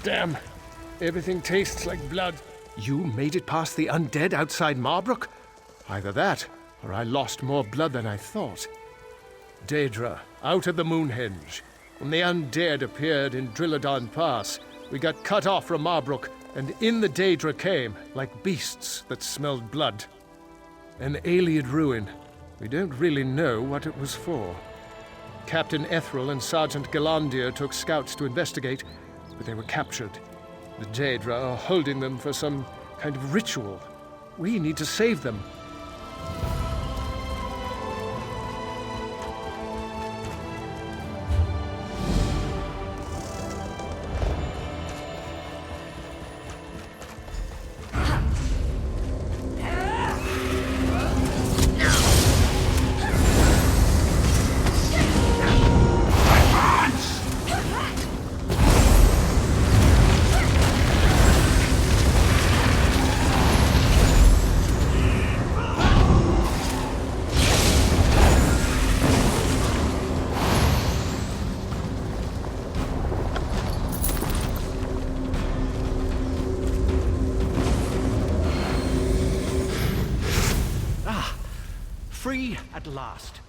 Damn. Everything tastes like blood. You made it past the undead outside Marbrook? Either that, or I lost more blood than I thought. Daedra, out of the Moonhenge. When the undead appeared in Drilladon Pass, we got cut off from Marbrook, and in the Daedra came, like beasts that smelled blood. An Ayleid ruin. We don't really know what it was for. Captain Ethril and Sergeant Galandir took scouts to investigate, but they were captured. The Daedra are holding them for some kind of ritual. We need to save them. free at last.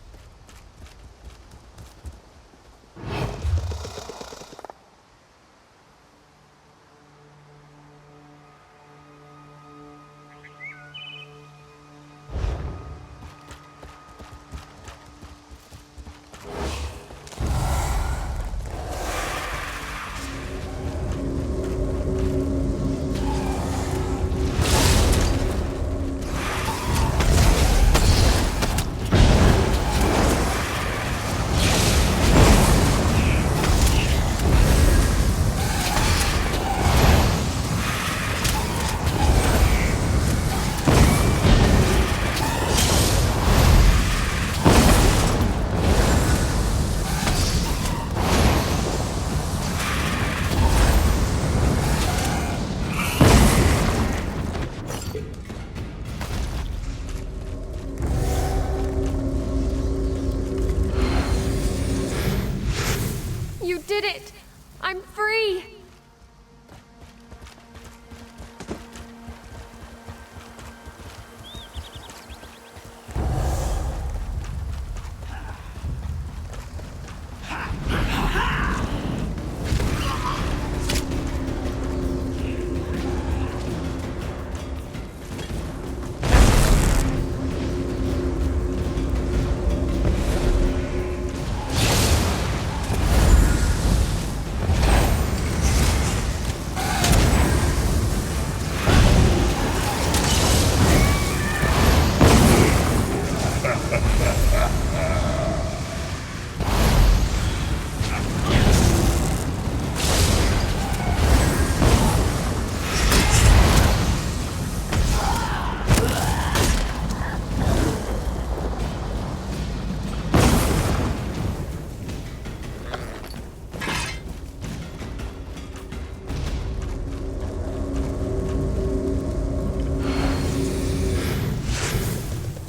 You did it! I'm free!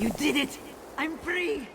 You did it! I'm free!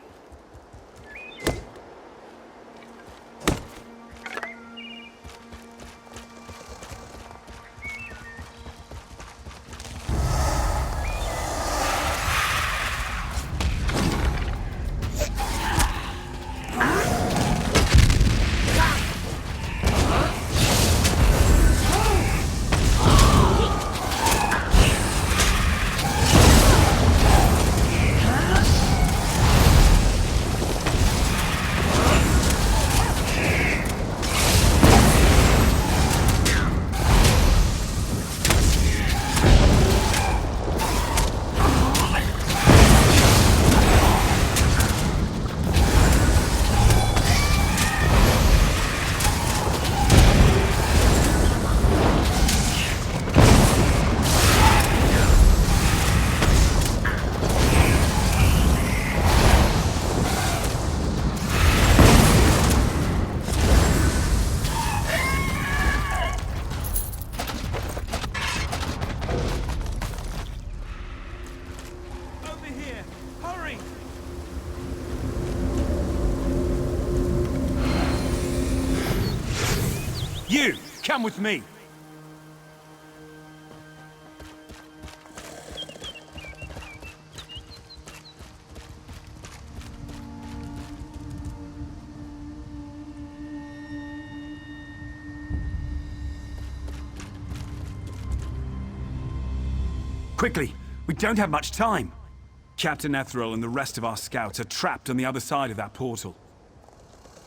You! Come with me! Quickly! We don't have much time! Captain Ethril and the rest of our scouts are trapped on the other side of that portal.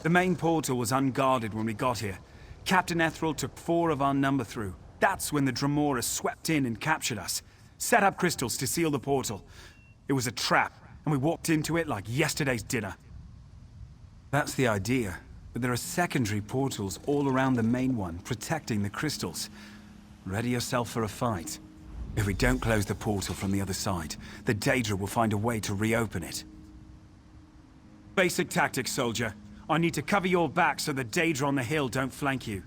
The main portal was unguarded when we got here. Captain Ethril took 4 of our number through. That's when the Dremora swept in and captured us. Set up crystals to seal the portal. It was a trap, and we walked into it like yesterday's dinner. That's the idea. But there are secondary portals all around the main one, protecting the crystals. Ready yourself for a fight. If we don't close the portal from the other side, the Daedra will find a way to reopen it. Basic tactics, soldier. I need to cover your back so the Daedra on the hill don't flank you.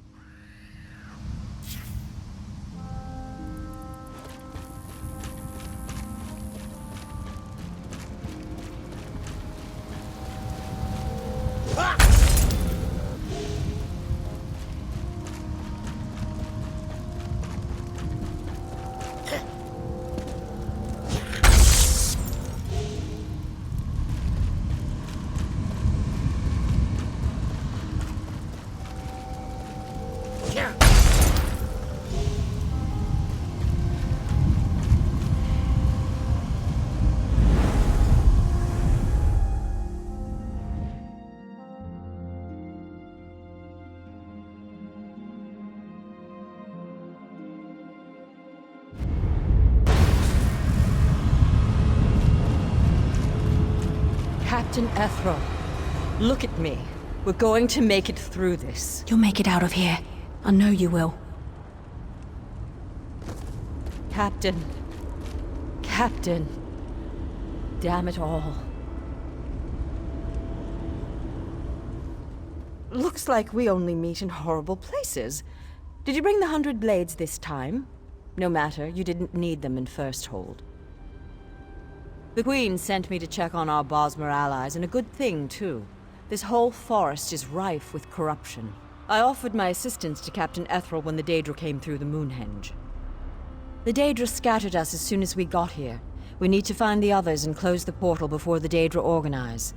Captain Ethrol, look at me. We're going to make it through this. You'll make it out of here. I know you will. Captain. Captain. Damn it all. Looks like we only meet in horrible places. Did you bring the 100 blades this time? No matter, you didn't need them in First Hold. The Queen sent me to check on our Bosmer allies, and a good thing, too. This whole forest is rife with corruption. I offered my assistance to Captain Ethrol when the Daedra came through the Moonhenge. The Daedra scattered us as soon as we got here. We need to find the others and close the portal before the Daedra organize.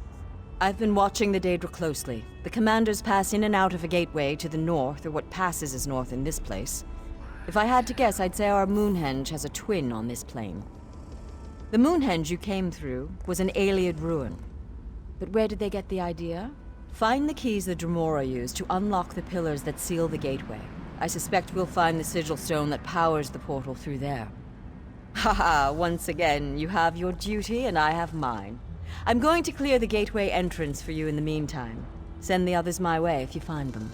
I've been watching the Daedra closely. The commanders pass in and out of a gateway to the north, or what passes as north in this place. If I had to guess, I'd say our Moonhenge has a twin on this plane. The Moonhenge you came through was an Ayleid ruin. But where did they get the idea? Find the keys the Dremora used to unlock the pillars that seal the gateway. I suspect we'll find the sigil stone that powers the portal through there. Haha, once again, you have your duty and I have mine. I'm going to clear the gateway entrance for you in the meantime. Send the others my way if you find them.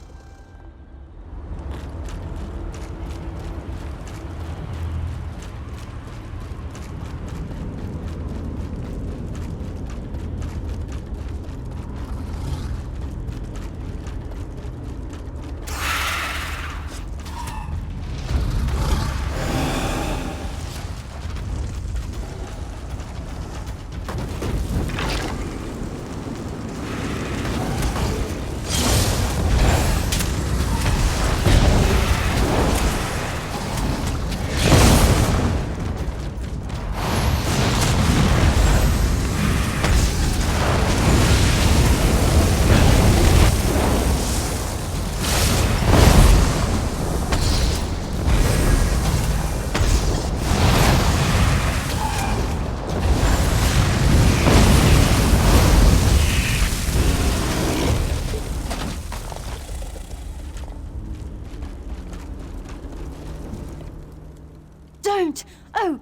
Don't! Oh,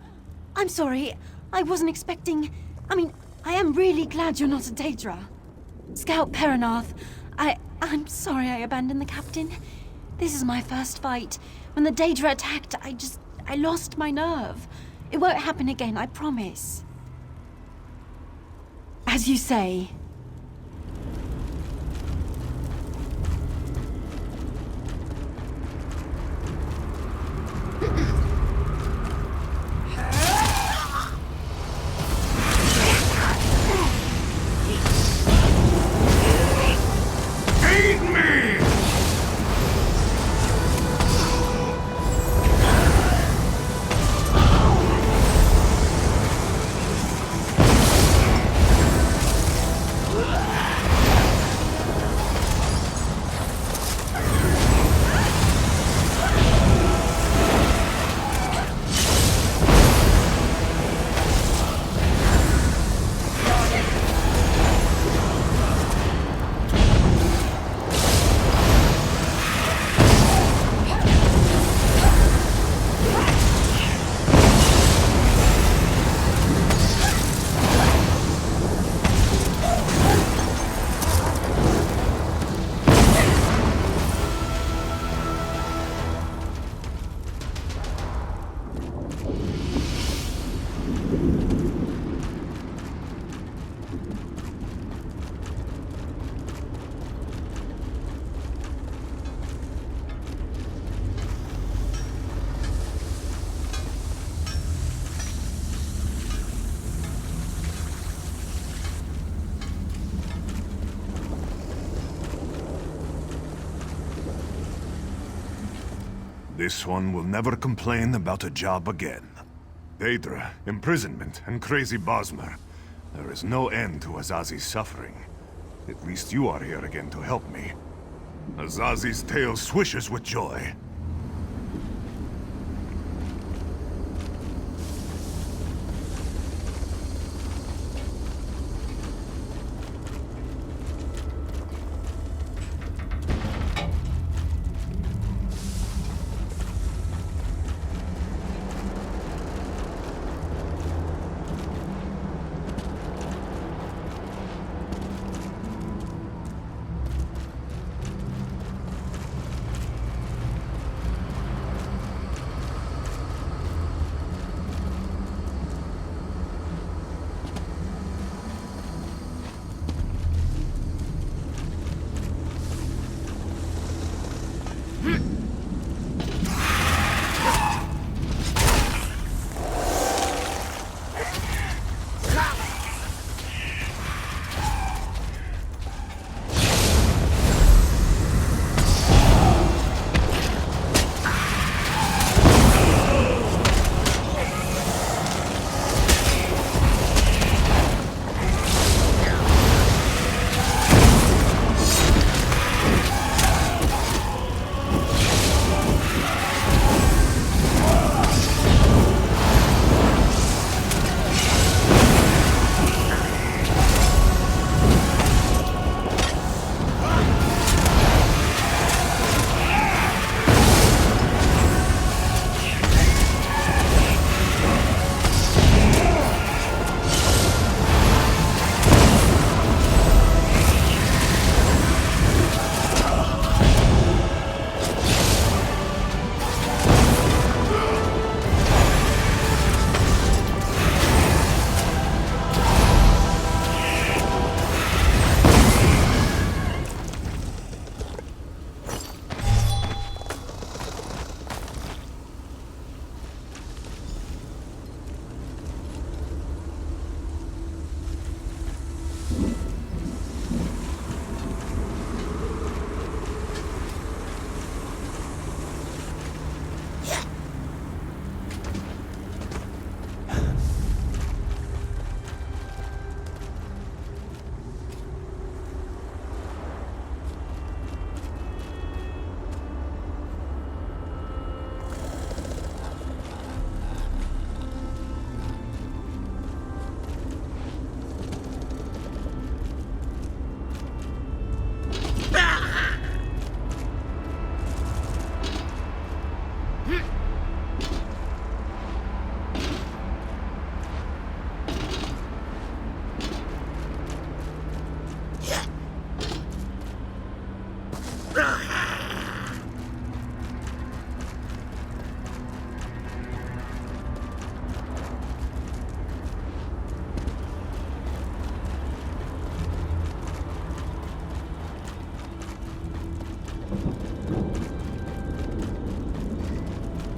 I'm sorry. I wasn't expecting... I am really glad you're not a Daedra. Scout Perinath, I'm sorry I abandoned the captain. This is my first fight. When the Daedra attacked, I lost my nerve. It won't happen again, I promise. As you say. This one will never complain about a job again. Daedra, imprisonment, and crazy Bosmer. There is no end to Azazi's suffering. At least you are here again to help me. Azazi's tail swishes with joy.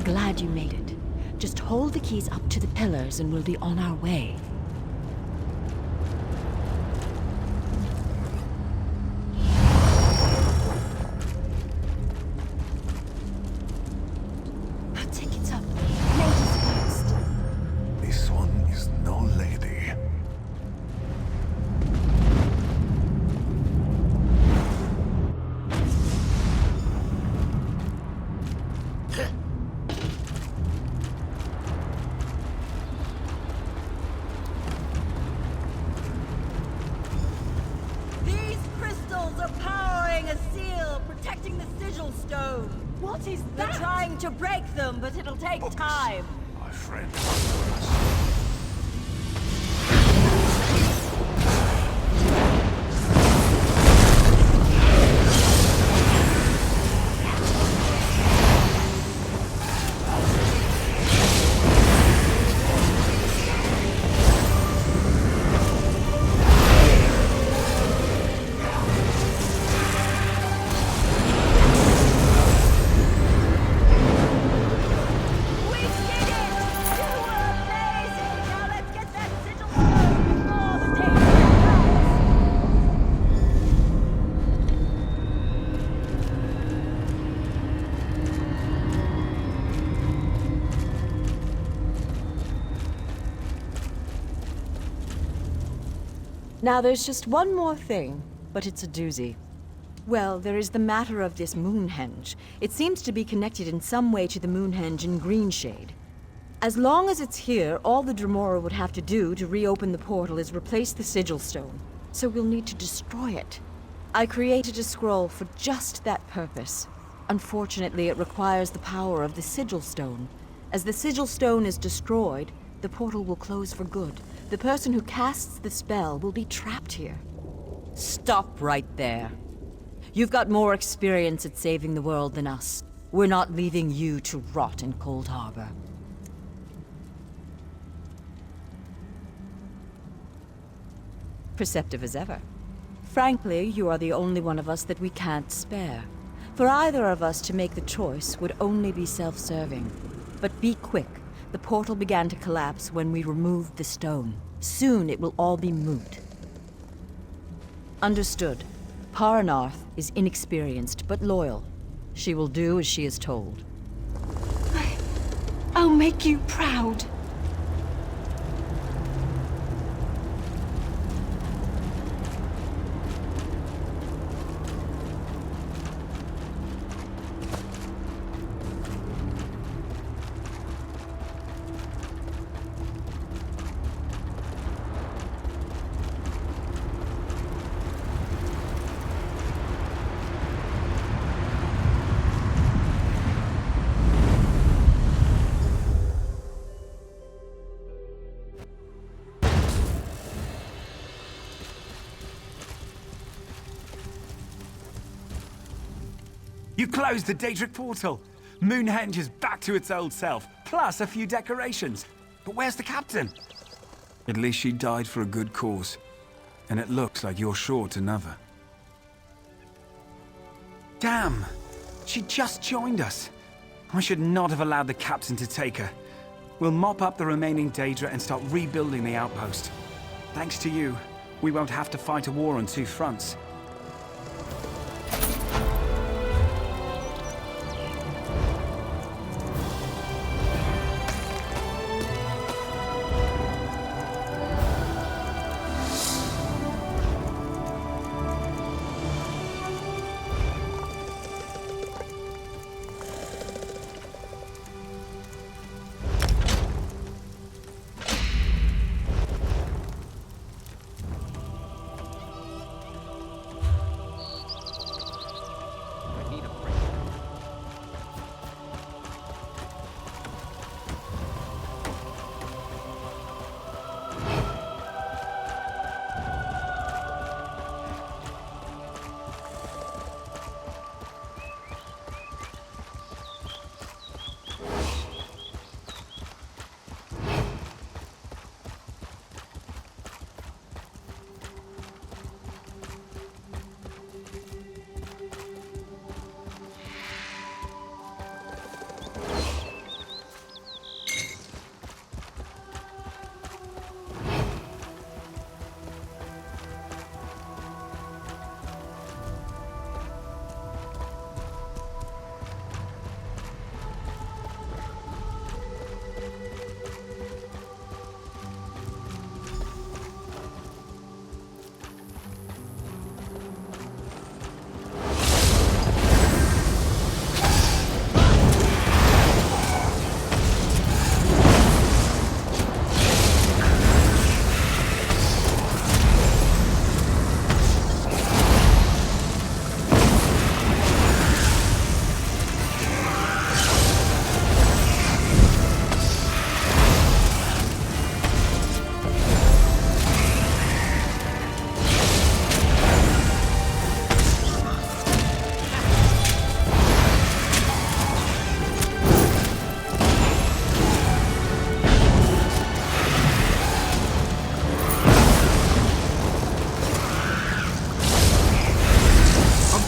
Glad you made it. Just hold the keys up to the pillars and we'll be on our way. Take it up. Ladies first. This one is no lady. These crystals are powering a seal, protecting the sigil stone. What is They're that? trying to break them, but it'll take time. My friend. We did it! You were amazing! Now let's get that sigil stone before the danger comes! Now there's just one more thing, but it's a doozy. Well, there is the matter of this moonhenge. It seems to be connected in some way to the moonhenge in Greenshade. As long as it's here, all the Dremora would have to do to reopen the portal is replace the sigil stone. So we'll need to destroy it. I created a scroll for just that purpose. Unfortunately, it requires the power of the sigil stone. As the sigil stone is destroyed, the portal will close for good. The person who casts the spell will be trapped here. Stop right there. You've got more experience at saving the world than us. We're not leaving you to rot in Cold Harbor. Perceptive as ever. Frankly, you are the only one of us that we can't spare. For either of us to make the choice would only be self-serving. But be quick. The portal began to collapse when we removed the stone. Soon it will all be moot. Understood. Paranarth is inexperienced, but loyal. She will do as she is told. I'll make you proud. You closed the Daedric portal! Moonhenge is back to its old self, plus a few decorations. But where's the captain? At least she died for a good cause. And it looks like you're short another. Damn! She just joined us. I should not have allowed the captain to take her. We'll mop up the remaining Daedra and start rebuilding the outpost. Thanks to you, we won't have to fight a war on two fronts.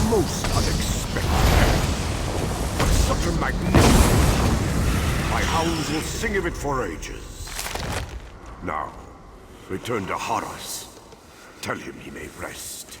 Most unexpected. But such a magnificent hunt. My hounds will sing of it for ages. Now, return to Horus. Tell him he may rest.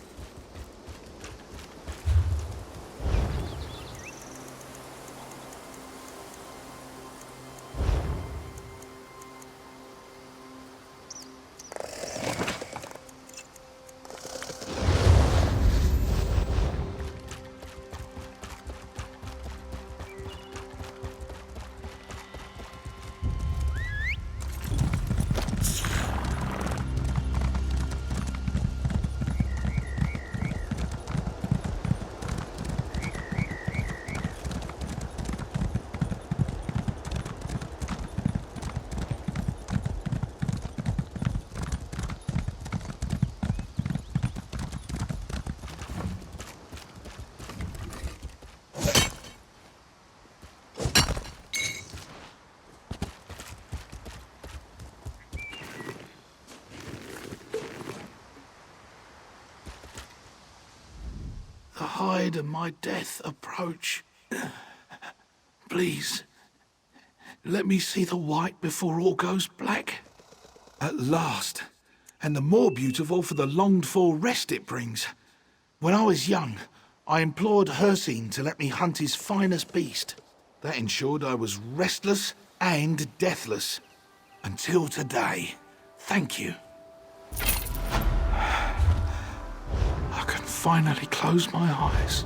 tide of my death approach. Please, let me see the white before all goes black. At last, and the more beautiful for the longed-for rest it brings. When I was young, I implored Hircine to let me hunt his finest beast. That ensured I was restless and deathless. Until today. Thank you. I can finally close my eyes.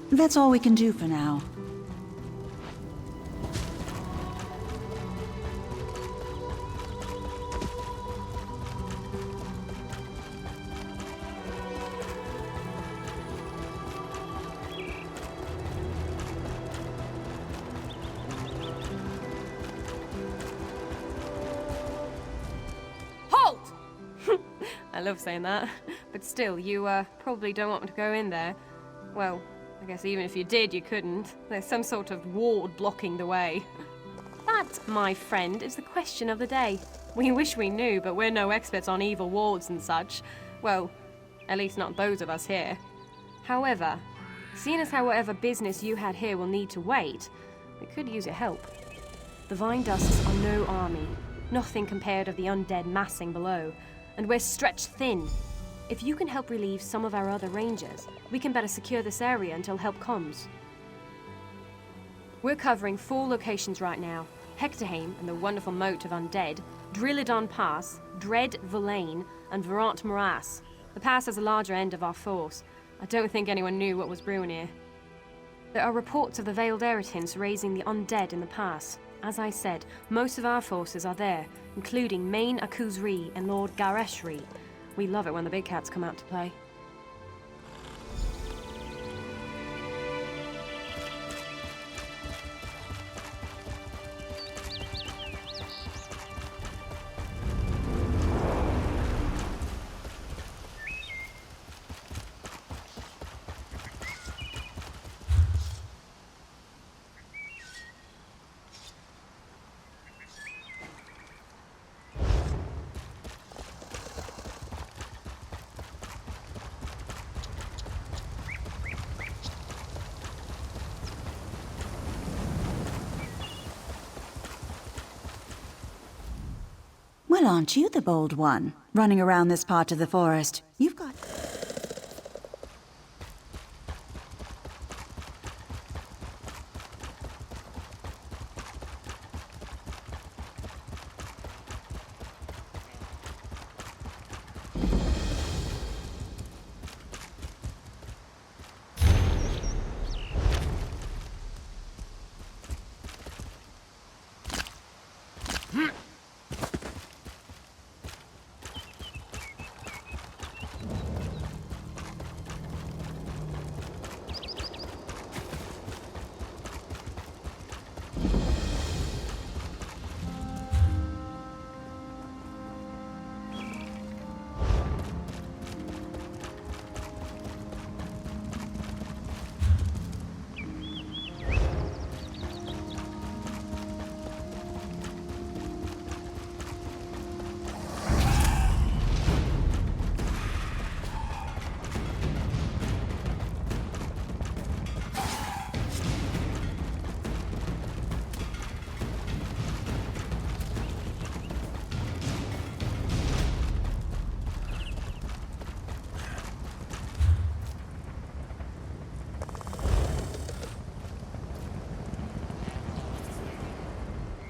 That's all we can do for now. Halt! I love saying that. But still, you probably don't want me to go in there. Well, I guess even if you did, you couldn't. There's some sort of ward blocking the way. That, my friend, is the question of the day. We wish we knew, but we're no experts on evil wards and such. Well, at least not those of us here. However, Seeing as how whatever business you had here will need to wait, we could use your help. The Vine Dusts are no army, nothing compared of the undead massing below, and we're stretched thin. If you can help relieve some of our other rangers, we can better secure this area until help comes. We're covering 4 locations right now. Hectorheim and the wonderful moat of undead, Drilladon Pass, Dread Verlaine, and Verant Morass. The pass has a larger end of our force. I don't think anyone knew what was brewing here. There are reports of the Veiled Eritins raising the undead in the pass. As I said, most of our forces are there, including Main Akuzri and Lord Gareshri. We love it when the big cats come out to play. Well, aren't you the bold one, running around this part of the forest? You've got...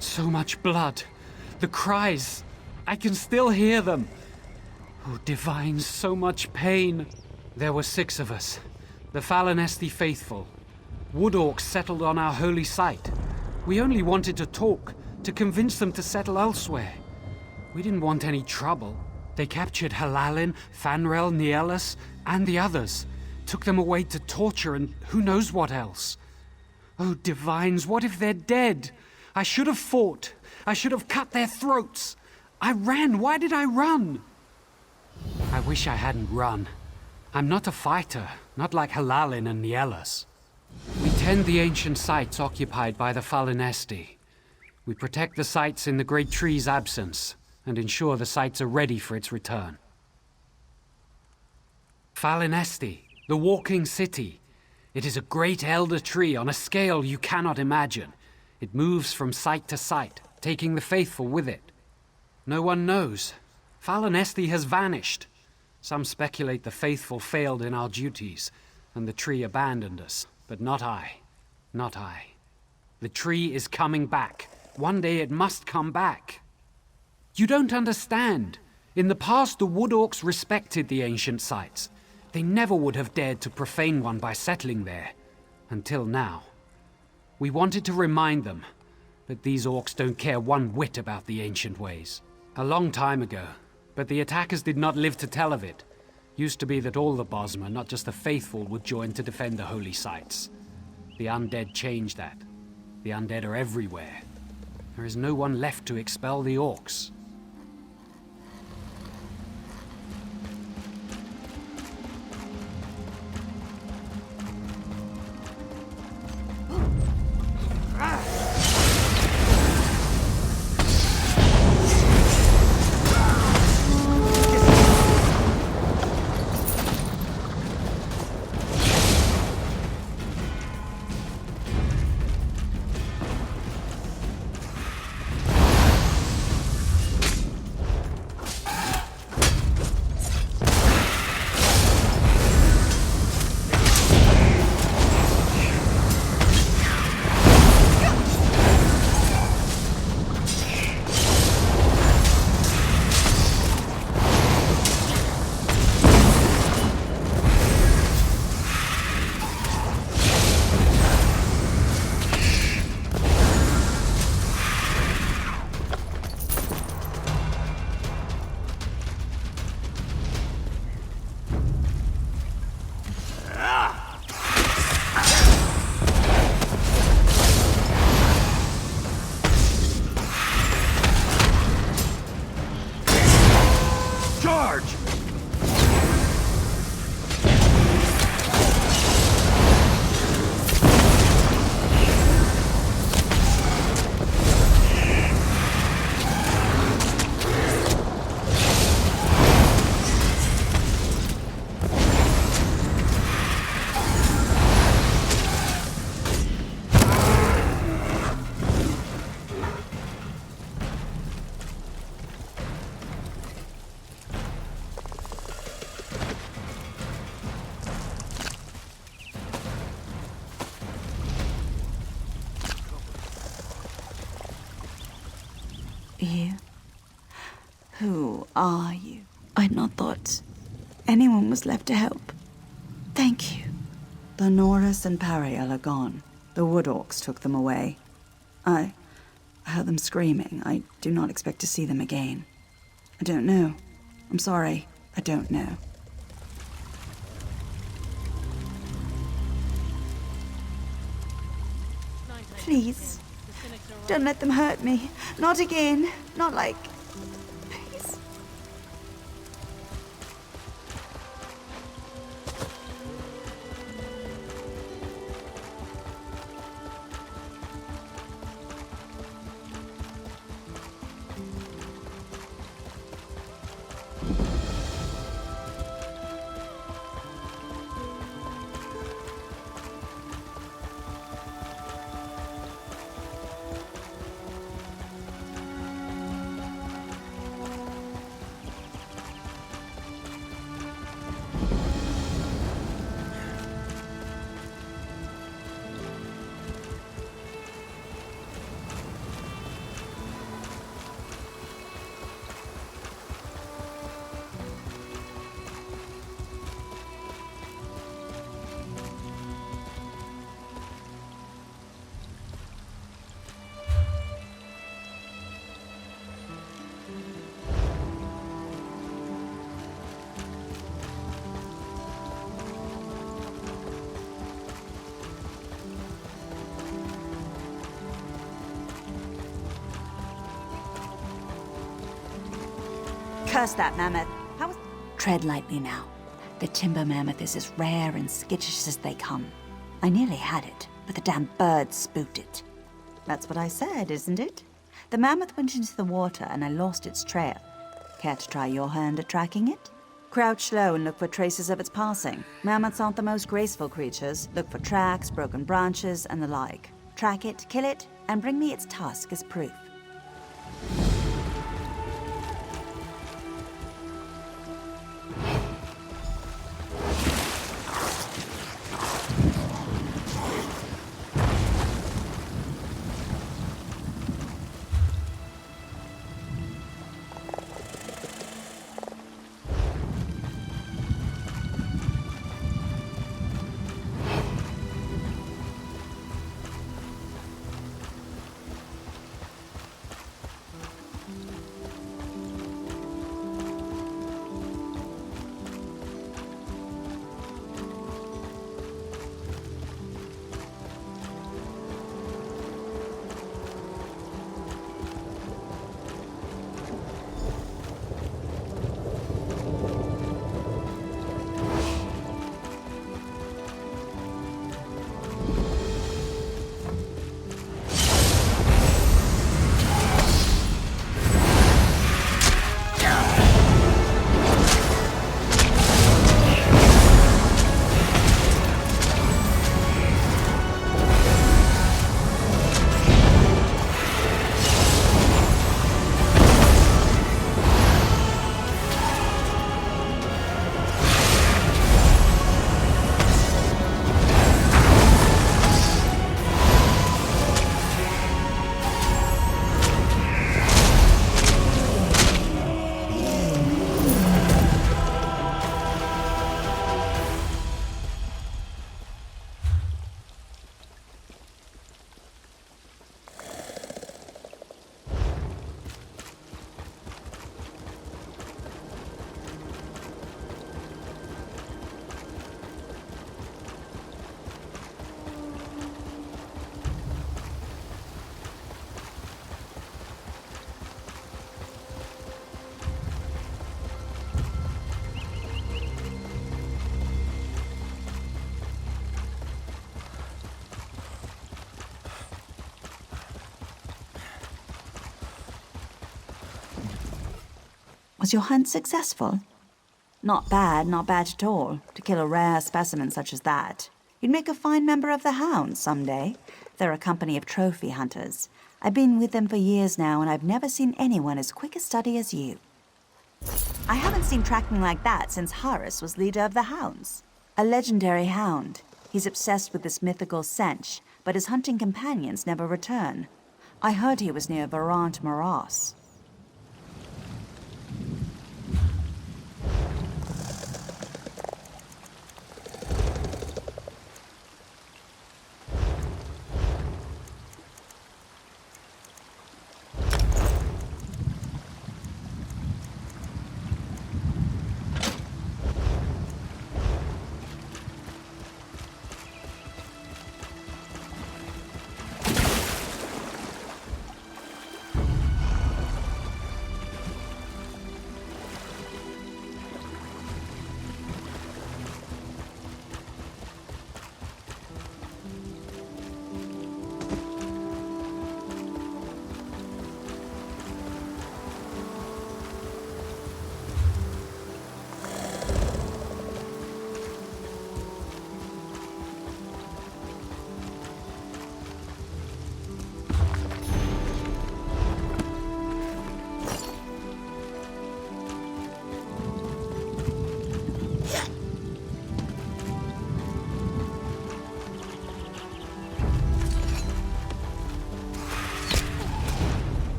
So much blood. The cries. I can still hear them. Oh, divine, so much pain. There were 6 of us. The Falinesti faithful. Wood Orcs settled on our holy site. We only wanted to talk, to convince them to settle elsewhere. We didn't want any trouble. They captured Halalin, Fanrel, Nielis, and the others. Took them away to torture and who knows what else. Oh, divines, what if they're dead? I should have fought. I should have cut their throats. I ran. Why did I run? I wish I hadn't run. I'm not a fighter, not like Halalin and Nielis. We tend the ancient sites occupied by the Falinesti. We protect the sites in the Great Tree's absence and ensure the sites are ready for its return. Falinesti, the walking city. It is a great elder tree on a scale you cannot imagine. It moves from site to site, taking the faithful with it. No one knows. Falinesti has vanished. Some speculate the faithful failed in our duties, and the tree abandoned us. But not I. Not I. The tree is coming back. One day it must come back. You don't understand. In the past, the Wood Orcs respected the ancient sites. They never would have dared to profane one by settling there. Until now. We wanted to remind them, but these orcs don't care one whit about the ancient ways. A long time ago, but the attackers did not live to tell of it. Used to be that all the Bosmer, not just the faithful, would join to defend the holy sites. The undead changed that. The undead are everywhere. There is no one left to expel the orcs. You? Who are you? I'd not thought anyone was left to help. Thank you. The Norris and Tamriel are gone. The Wood Orcs took them away. I heard them screaming. I do not expect to see them again. I don't know. I'm sorry. I don't know. Please, don't let them hurt me. Not again. Not like... Please. Curse that mammoth. How was... Tread lightly now. The timber mammoth is as rare and skittish as they come. I nearly had it, but the damn bird spooked it. That's what I said, isn't it? The mammoth went into the water and I lost its trail. Care to try your hand at tracking it? Crouch low and look for traces of its passing. Mammoths aren't the most graceful creatures. Look for tracks, broken branches, and the like. Track it, kill it, and bring me its tusk as proof. Was your hunt successful? Not bad at all, to kill a rare specimen such as that. You'd make a fine member of the Hounds someday. They're a company of trophy hunters. I've been with them for years now, and I've never seen anyone as quick a study as you. I haven't seen tracking like that since Harris was leader of the Hounds. A legendary hound. He's obsessed with this mythical Sench, but his hunting companions never return. I heard he was near Varant Morass.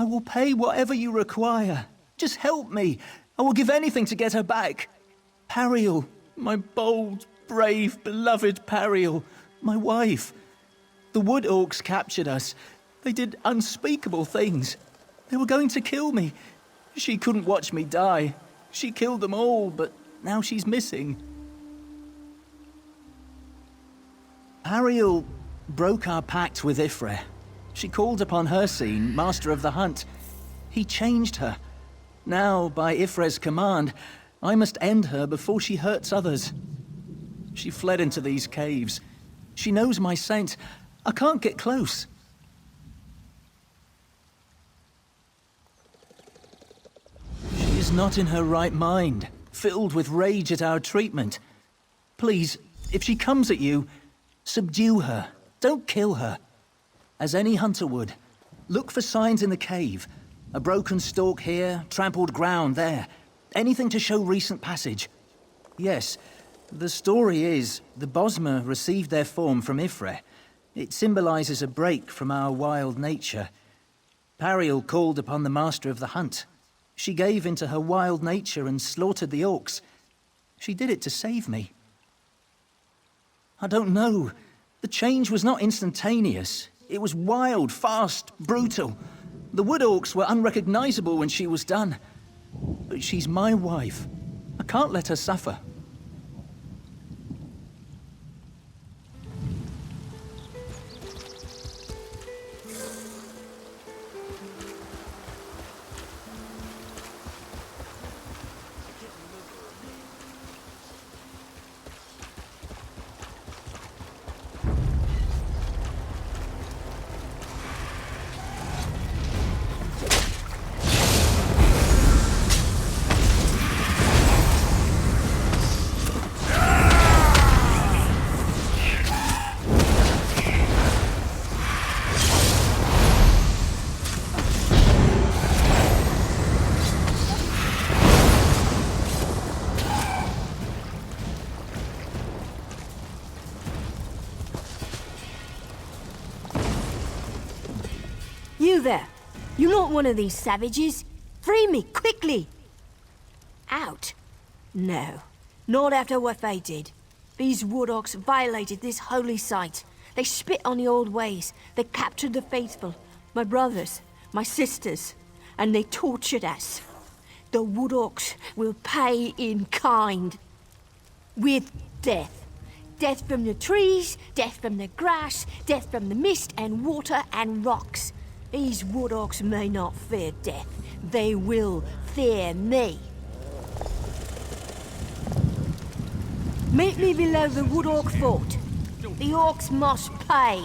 I will pay whatever you require. Just help me. I will give anything to get her back. Pariel, my bold, brave, beloved Pariel, my wife. The wood orcs captured us. They did unspeakable things. They were going to kill me. She couldn't watch me die. She killed them all, but now she's missing. Pariel broke our pact with Ifre. She called upon Hircine, Master of the Hunt. He changed her. Now, by Ifre's command, I must end her before she hurts others. She fled into these caves. She knows my scent. I can't get close. She is not in her right mind, filled with rage at our treatment. Please, if she comes at you, subdue her. Don't kill her. As any hunter would. Look for signs in the cave. A broken stalk here, trampled ground there. Anything to show recent passage. Yes, the story is the Bosmer received their form from Ifre. It symbolizes a break from our wild nature. Pariel called upon the Master of the Hunt. She gave into her wild nature and slaughtered the orcs. She did it to save me. I don't know. The change was not instantaneous. It was wild, fast, brutal. The wood orcs were unrecognizable when she was done. But she's my wife. I can't let her suffer. You there! You're not one of these savages! Free me, quickly! Out? No. Not after what they did. These woodorcs violated this holy site. They spit on the old ways. They captured the faithful. My brothers, my sisters. And they tortured us. The woodorcs will pay in kind. With death. Death from the trees, death from the grass, death from the mist and water and rocks. These woodorcs may not fear death. They will fear me. Meet me below the woodorc fort. The orcs must pay.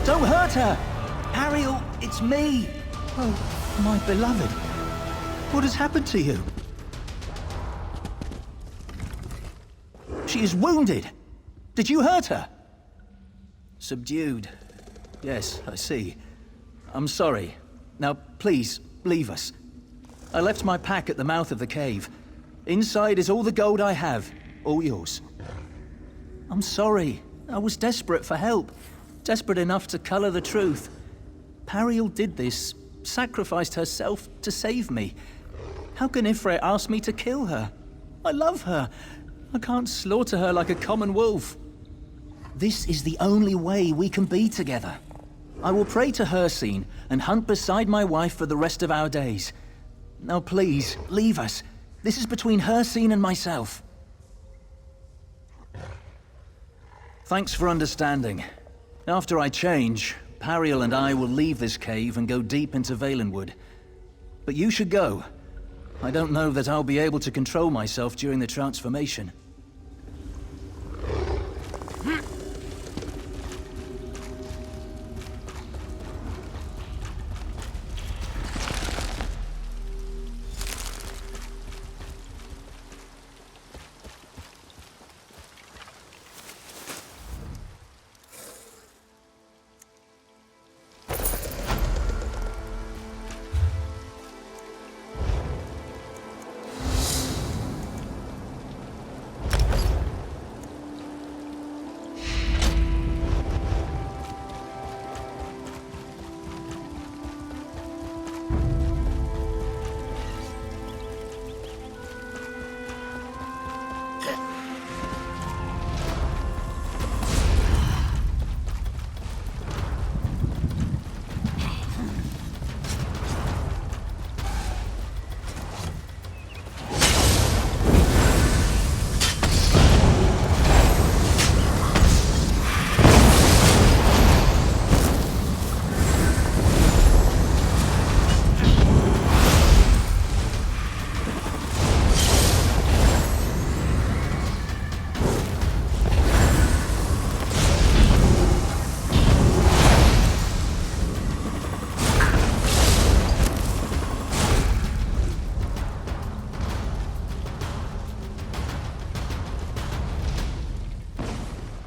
Don't hurt her! Ariel, it's me! Oh, my beloved. What has happened to you? She is wounded. Did you hurt her? Subdued. Yes, I see. I'm sorry. Now, please, leave us. I left my pack at the mouth of the cave. Inside is all the gold I have. All yours. I'm sorry. I was desperate for help. Desperate enough to color the truth. Pariel did this, sacrificed herself to save me. How can Ifrit ask me to kill her? I love her. I can't slaughter her like a common wolf. This is the only way we can be together. I will pray to Hircine and hunt beside my wife for the rest of our days. Now please, leave us. This is between Hircine and myself. Thanks for understanding. After I change, Pariel and I will leave this cave and go deep into Valenwood. But you should go. I don't know that I'll be able to control myself during the transformation.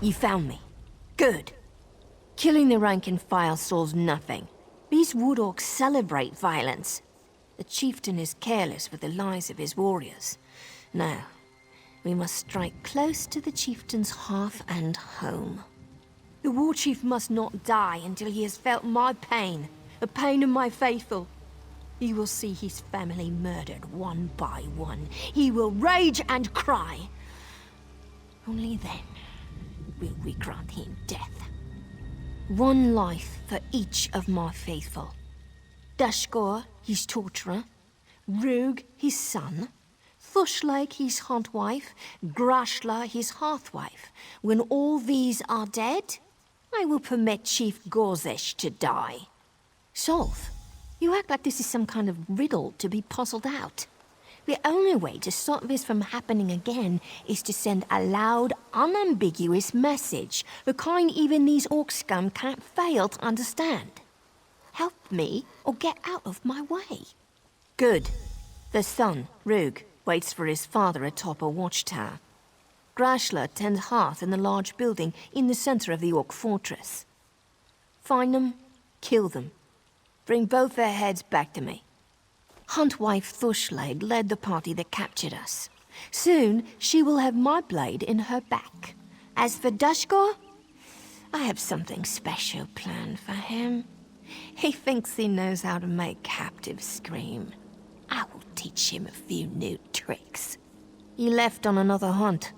You found me. Good. Killing the rank and file solves nothing. These wood orcs celebrate violence. The chieftain is careless with the lives of his warriors. Now, we must strike close to the chieftain's hearth and home. The war chief must not die until he has felt my pain, the pain of my faithful. He will see his family murdered one by one. He will rage and cry. Only then will we grant him death. One life for each of my faithful. Dashgor, his torturer. Rug, his son. Thushlag, his huntwife. Grashla, his hearthwife. When all these are dead, I will permit Chief Gorzesh to die. Solve, you act like this is some kind of riddle to be puzzled out. The only way to stop this from happening again is to send a loud, unambiguous message, the kind even these orc scum can't fail to understand. Help me, or get out of my way. Good. The son, Rug, waits for his father atop a watchtower. Grashla tends hearth in the large building in the center of the orc fortress. Find them, kill them. Bring both their heads back to me. Huntwife Thushlag led the party that captured us. Soon, she will have my blade in her back. As for Dashgor, I have something special planned for him. He thinks he knows how to make captives scream. I will teach him a few new tricks. He left on another hunt.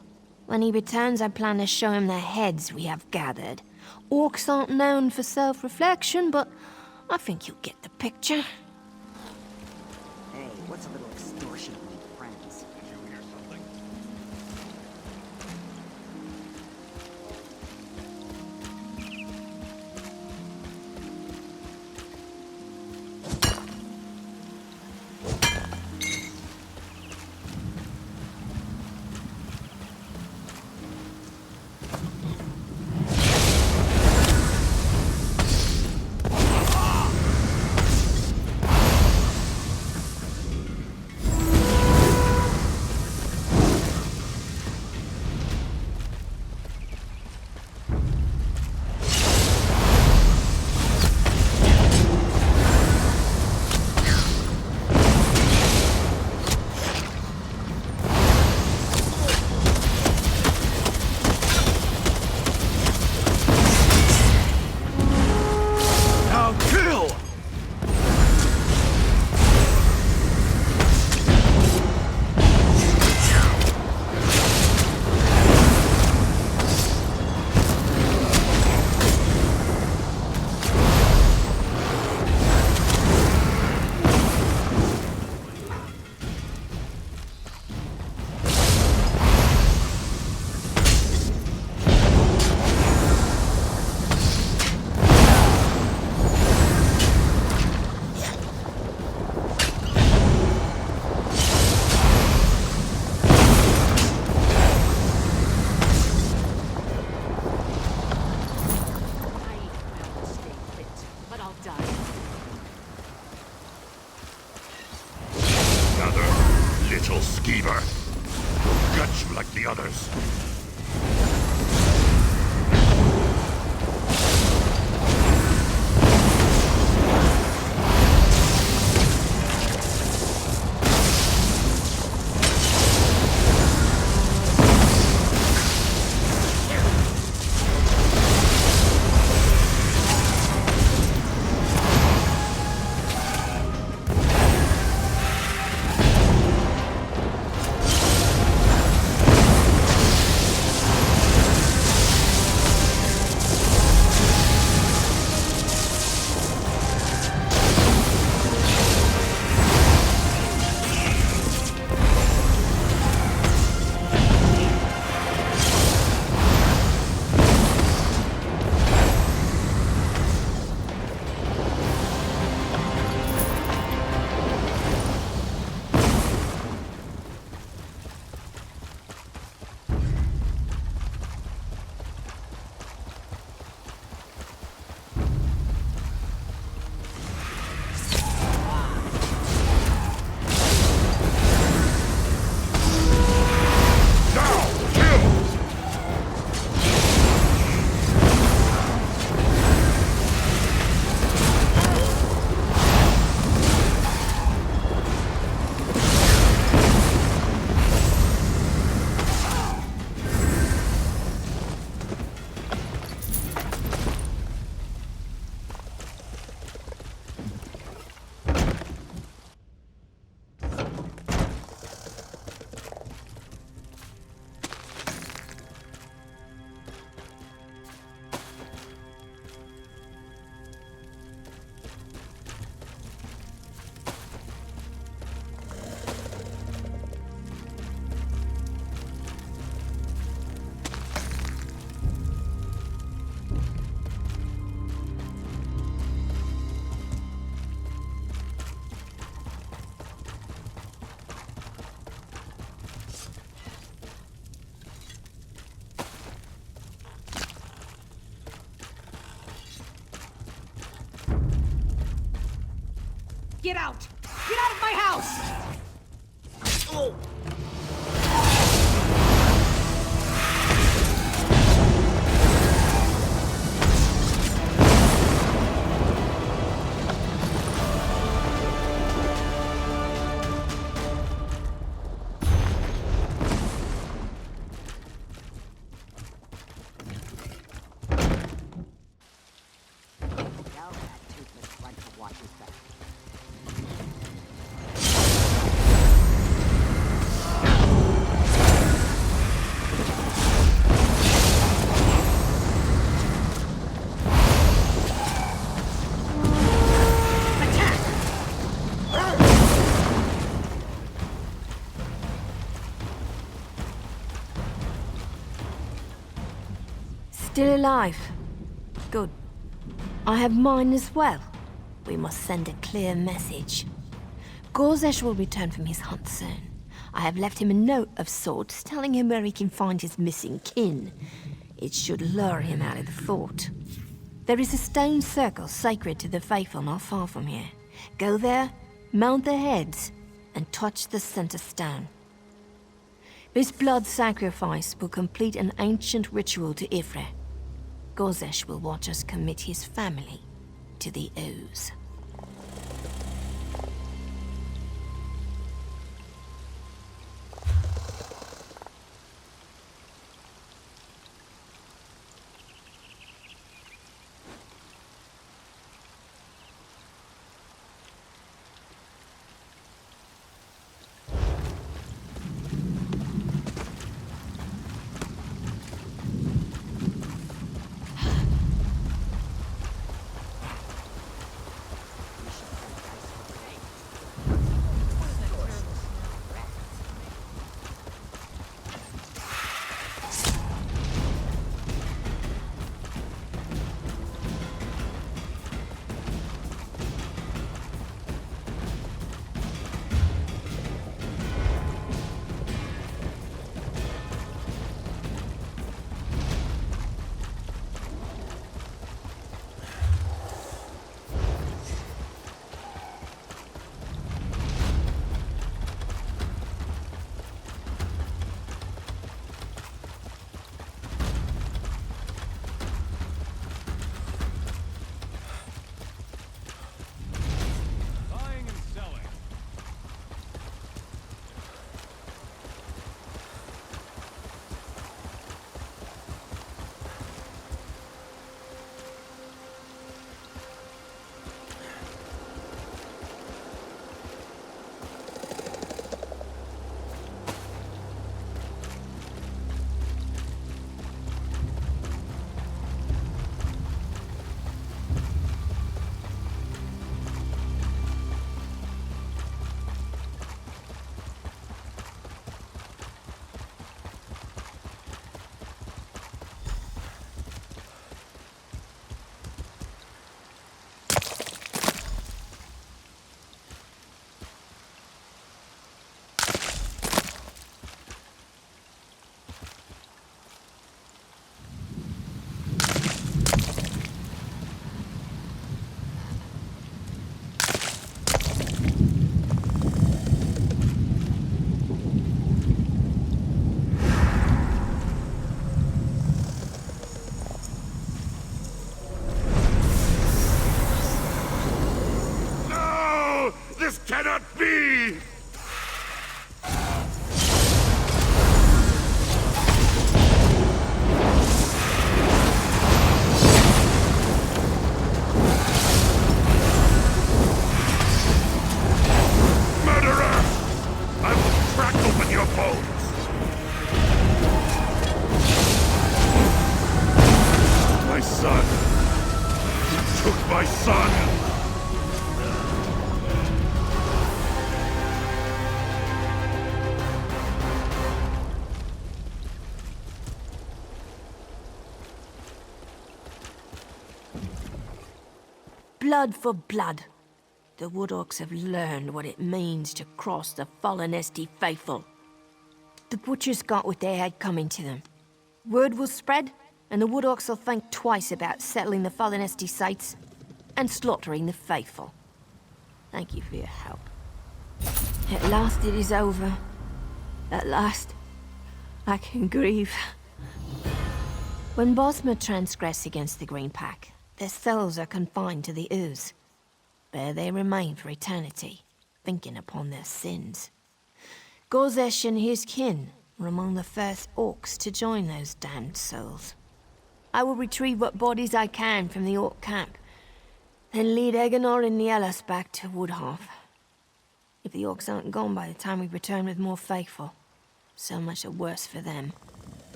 When he returns, I plan to show him the heads we have gathered. Orcs aren't known for self-reflection, but I think you'll get the picture. Hey, what's a little extortion among friends? Did you hear something? skeever. We'll gut you like the others. Get out! Get out of my house! Oh. Still alive. Good. I have mine as well. We must send a clear message. Gorzesh will return from his hunt soon. I have left him a note of sorts telling him where he can find his missing kin. It should lure him out of the fort. There is a stone circle sacred to the faithful not far from here. Go there, mount their heads, and touch the center stone. This blood sacrifice will complete an ancient ritual to Ifre. Gorzesh will watch us commit his family to the ooze. me! Murderer! I will crack open your bones! My son! You took my son! Blood for blood. The Woodorks have learned what it means to cross the fallen Esti faithful. The Butchers got what they had coming to them. Word will spread, and the Woodorks will think twice about settling the fallen Esti sites and slaughtering the faithful. Thank you for your help. At last it is over. At last, I can grieve. When Bosmer transgress against the Green Pack, their souls are confined to the ooze. There they remain for eternity, thinking upon their sins. Gorzesh and his kin were among the first orcs to join those damned souls. I will retrieve what bodies I can from the orc camp, then lead Eganor and Nielas back to Woodhalf. If the orcs aren't gone by the time we return with more faithful, so much the worse for them.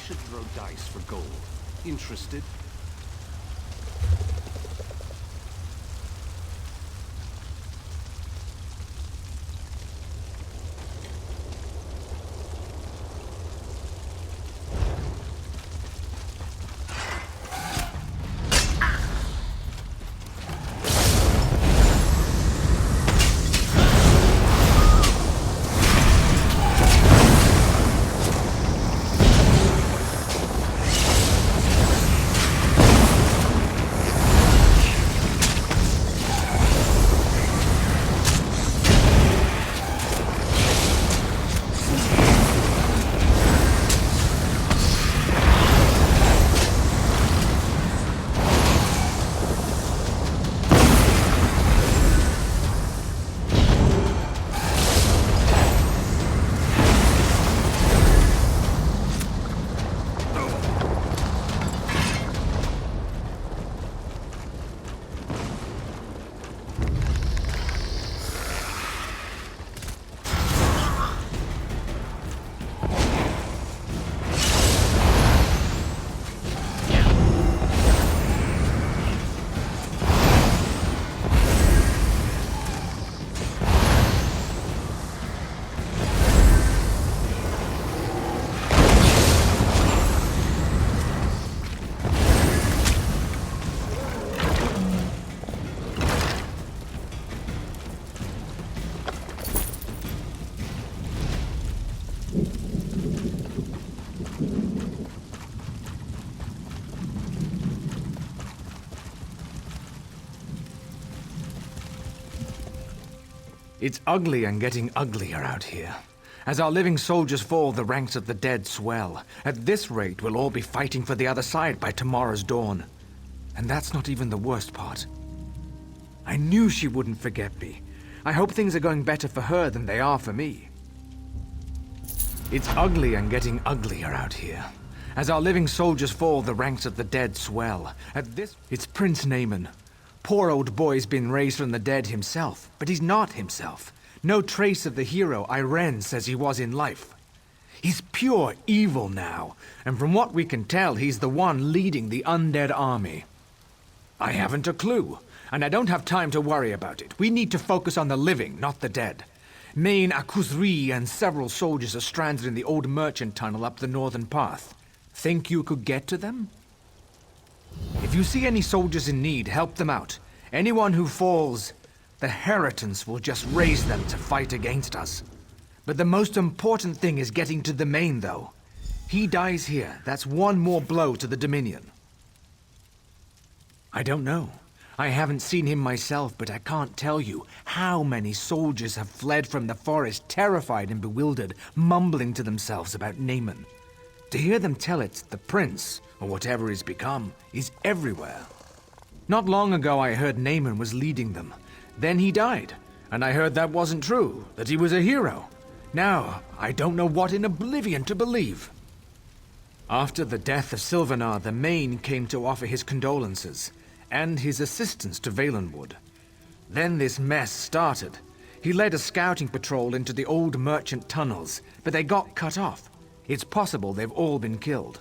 should throw dice for gold. Interested? It's ugly and getting uglier out here. As our living soldiers fall, the ranks of the dead swell. At this rate, we'll all be fighting for the other side by tomorrow's dawn. And that's not even the worst part. I knew she wouldn't forget me. I hope things are going better for her than they are for me. It's ugly and getting uglier out here. As our living soldiers fall, the ranks of the dead swell. It's Prince Naaman. Poor old boy's been raised from the dead himself, but he's not himself. No trace of the hero Irene says he was in life. He's pure evil now, and from what we can tell, he's the one leading the undead army. I haven't a clue, and I don't have time to worry about it. We need to focus on the living, not the dead. Main Akuzri and several soldiers are stranded in the old merchant tunnel up the northern path. Think you could get to them? If you see any soldiers in need, help them out. Anyone who falls, the Heritans will just raise them to fight against us. But the most important thing is getting to the main, though. He dies here. That's one more blow to the Dominion. I don't know. I haven't seen him myself, but I can't tell you how many soldiers have fled from the forest, terrified and bewildered, mumbling to themselves about Naaman. To hear them tell it, the prince, or whatever he's become, is everywhere. Not long ago I heard Naaman was leading them. Then he died, and I heard that wasn't true, that he was a hero. Now, I don't know what in oblivion to believe. After the death of Sylvanar, the Main came to offer his condolences, and his assistance to Valenwood. Then this mess started. He led a scouting patrol into the old merchant tunnels, but they got cut off. It's possible they've all been killed.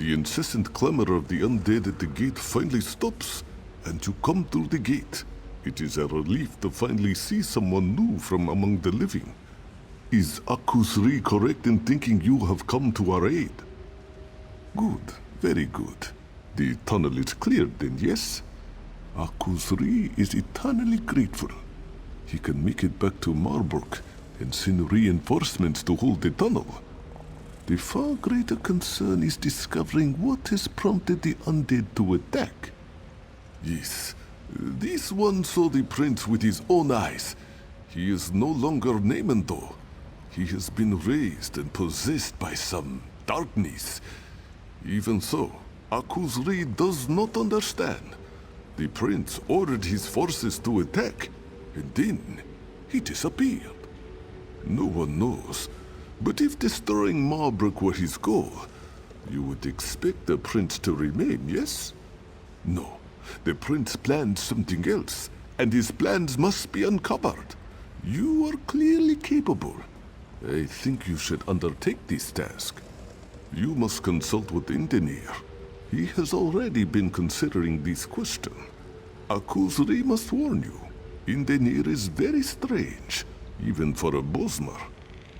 The incessant clamor of the undead at the gate finally stops, and you come through the gate. It is a relief to finally see someone new from among the living. Is Akusri correct in thinking you have come to our aid? Good, very good. The tunnel is cleared then, yes? Akusri is eternally grateful. He can make it back to Marbrook and send reinforcements to hold the tunnel. The far greater concern is discovering what has prompted the undead to attack. Yes, this one saw the prince with his own eyes. He is no longer Naaman though. He has been raised and possessed by some darkness. Even so, Akusri does not understand. The prince ordered his forces to attack, and then he disappeared. No one knows, but if destroying Marbrook were his goal, you would expect the prince to remain, yes? No, the prince planned something else, and his plans must be uncovered. You are clearly capable. I think you should undertake this task. You must consult with Indenir. He has already been considering this question. Akusri must warn you. Indenir is very strange, even for a Bosmer.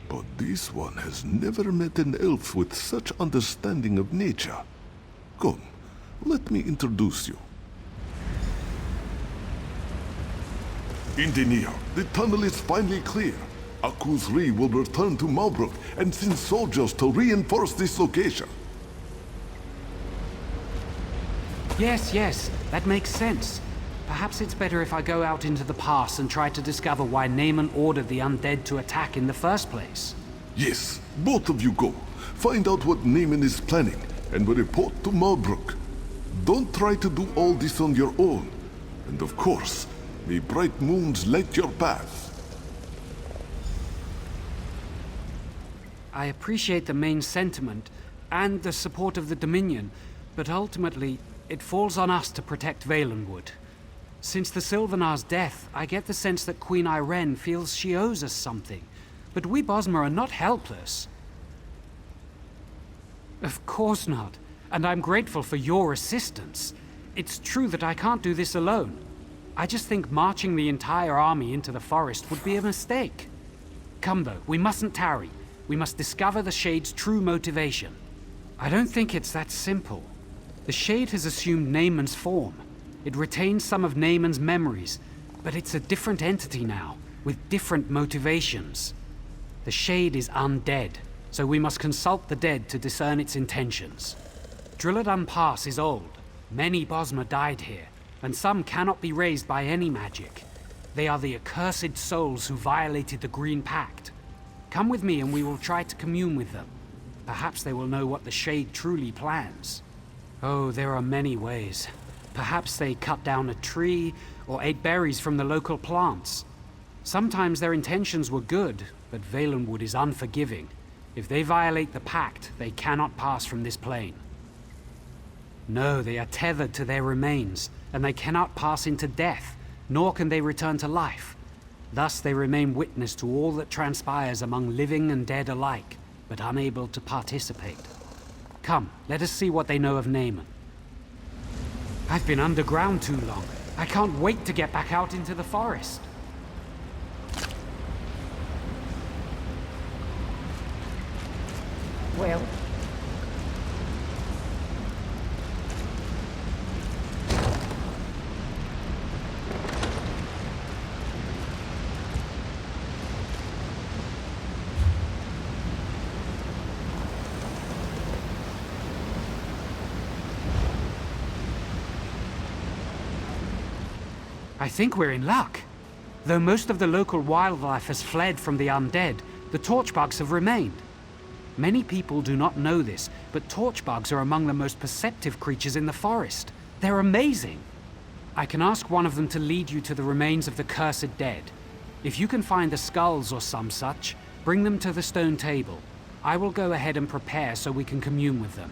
But this one has never met an elf with such understanding of nature. Come, let me introduce you. Indenir, the tunnel is finally clear. Akusri will return to Malbrook and send soldiers to reinforce this location. Yes, that makes sense. Perhaps it's better if I go out into the pass and try to discover why Naaman ordered the undead to attack in the first place. Yes, both of you go. Find out what Naaman is planning and report to Malbrook. Don't try to do all this on your own. And of course, may bright moons light your path. I appreciate the main sentiment and the support of the Dominion, but ultimately, it falls on us to protect Valenwood. Since the Sylvanar's death, I get the sense that Queen Irene feels she owes us something. But we Bosmer are not helpless. Of course not. And I'm grateful for your assistance. It's true that I can't do this alone. I just think marching the entire army into the forest would be a mistake. Come though, we mustn't tarry. We must discover the Shade's true motivation. I don't think it's that simple. The Shade has assumed Naaman's form. It retains some of Naaman's memories, but it's a different entity now, with different motivations. The Shade is undead, so we must consult the dead to discern its intentions. Drilladun Pass is old. Many Bosmer died here, and some cannot be raised by any magic. They are the accursed souls who violated the Green Pact. Come with me and we will try to commune with them. Perhaps they will know what the Shade truly plans. Oh, there are many ways. Perhaps they cut down a tree or ate berries from the local plants. Sometimes their intentions were good, but Valenwood is unforgiving. If they violate the pact, they cannot pass from this plane. No, they are tethered to their remains, and they cannot pass into death, nor can they return to life. Thus they remain witness to all that transpires among living and dead alike, but unable to participate. Come, let us see what they know of Naaman. I've been underground too long. I can't wait to get back out into the forest. Well, I think we're in luck. Though most of the local wildlife has fled from the undead, the torchbugs have remained. Many people do not know this, but torchbugs are among the most perceptive creatures in the forest. They're amazing. I can ask one of them to lead you to the remains of the cursed dead. If you can find the skulls or some such, bring them to the stone table. I will go ahead and prepare so we can commune with them.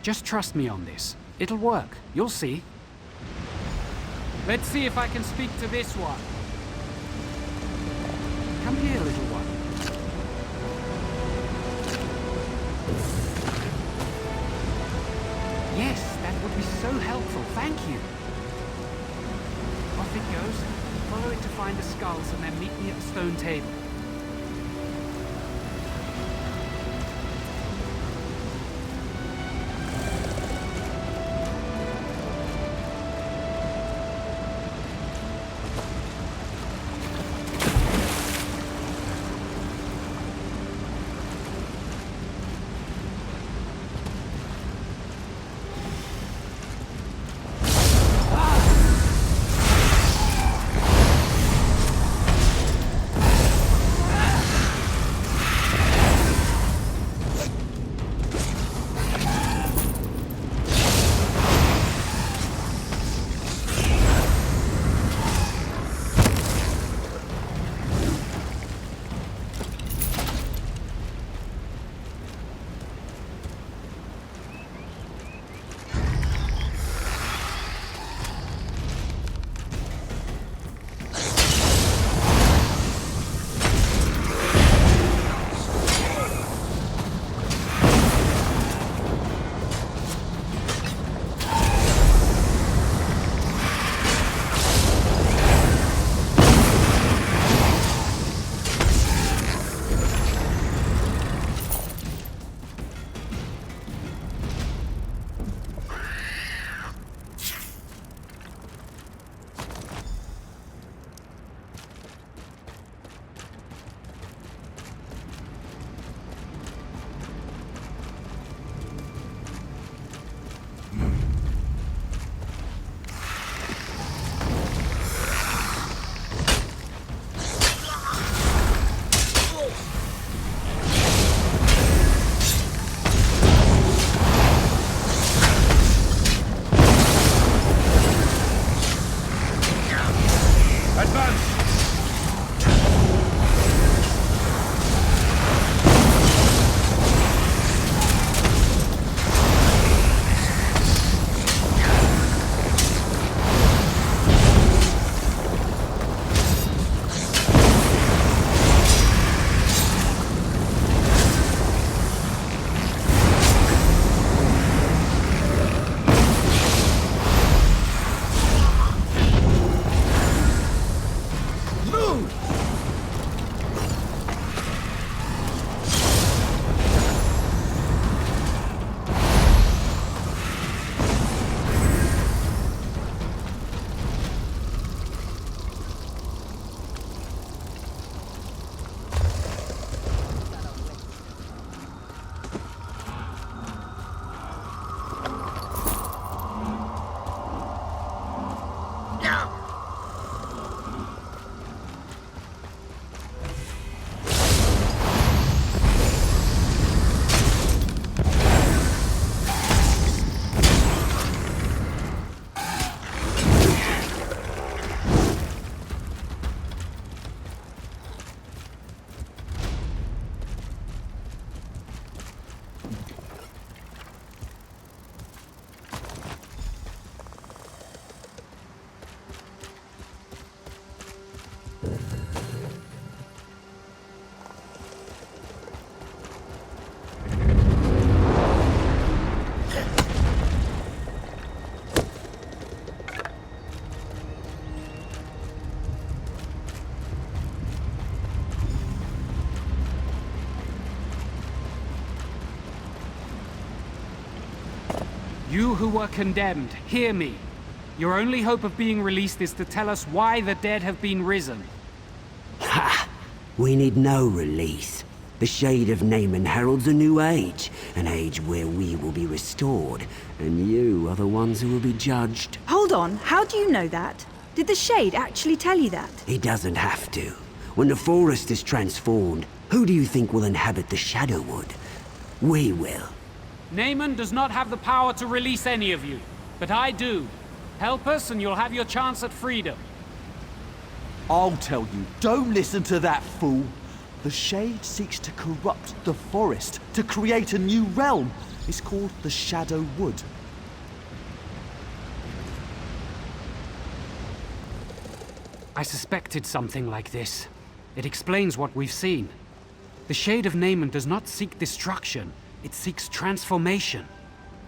Just trust me on this. It'll work. You'll see. Let's see if I can speak to this one. Come here, little one. That'd be so helpful, thank you. Off it goes. Follow it to find the skulls and then meet me at the stone table. You who were condemned, hear me. Your only hope of being released is to tell us why the dead have been risen. Ha! We need no release. The shade of Naaman heralds a new age, an age where we will be restored, and you are the ones who will be judged. Hold on, how do you know that? Did the Shade actually tell you that? He doesn't have to. When the forest is transformed, who do you think will inhabit the Shadowwood? We will. Naaman does not have the power to release any of you, but I do. Help us and you'll have your chance at freedom. I'll tell you, don't listen to that fool. The Shade seeks to corrupt the forest, to create a new realm. It's called the Shadowwood. I suspected something like this. It explains what we've seen. The Shade of Naaman does not seek destruction, it seeks transformation.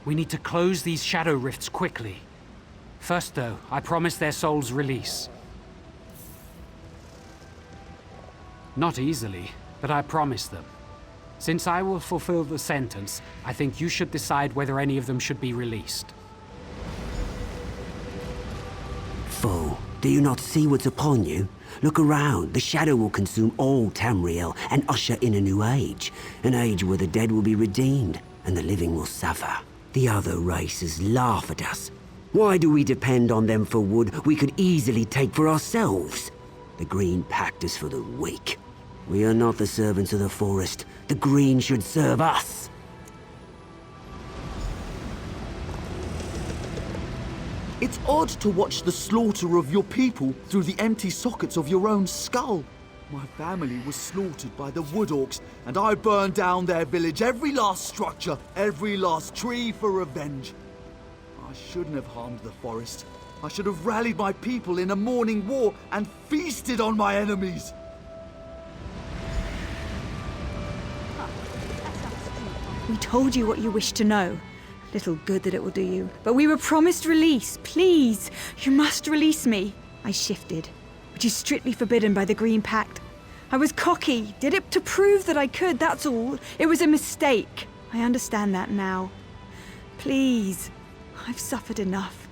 We need to close these shadow rifts quickly. First, though, I promise their souls release. Not easily, but I promise them. Since I will fulfill the sentence, I think you should decide whether any of them should be released. Fool, do you not see what's upon you? Look around. The shadow will consume all Tamriel and usher in a new age. An age where the dead will be redeemed and the living will suffer. The other races laugh at us. Why do we depend on them for wood we could easily take for ourselves? The Green Pact is for the weak. We are not the servants of the forest. The Green should serve us. It's odd to watch the slaughter of your people through the empty sockets of your own skull. My family was slaughtered by the Wood Orcs, and I burned down their village, every last structure, every last tree for revenge. I shouldn't have harmed the forest. I should have rallied my people in a morning war and feasted on my enemies. We told you what you wished to know. Little good that it will do you. But we were promised release. Please, you must release me. I shifted, which is strictly forbidden by the Green Pact. I was cocky, did it to prove that I could, that's all. It was a mistake. I understand that now. Please, I've suffered enough.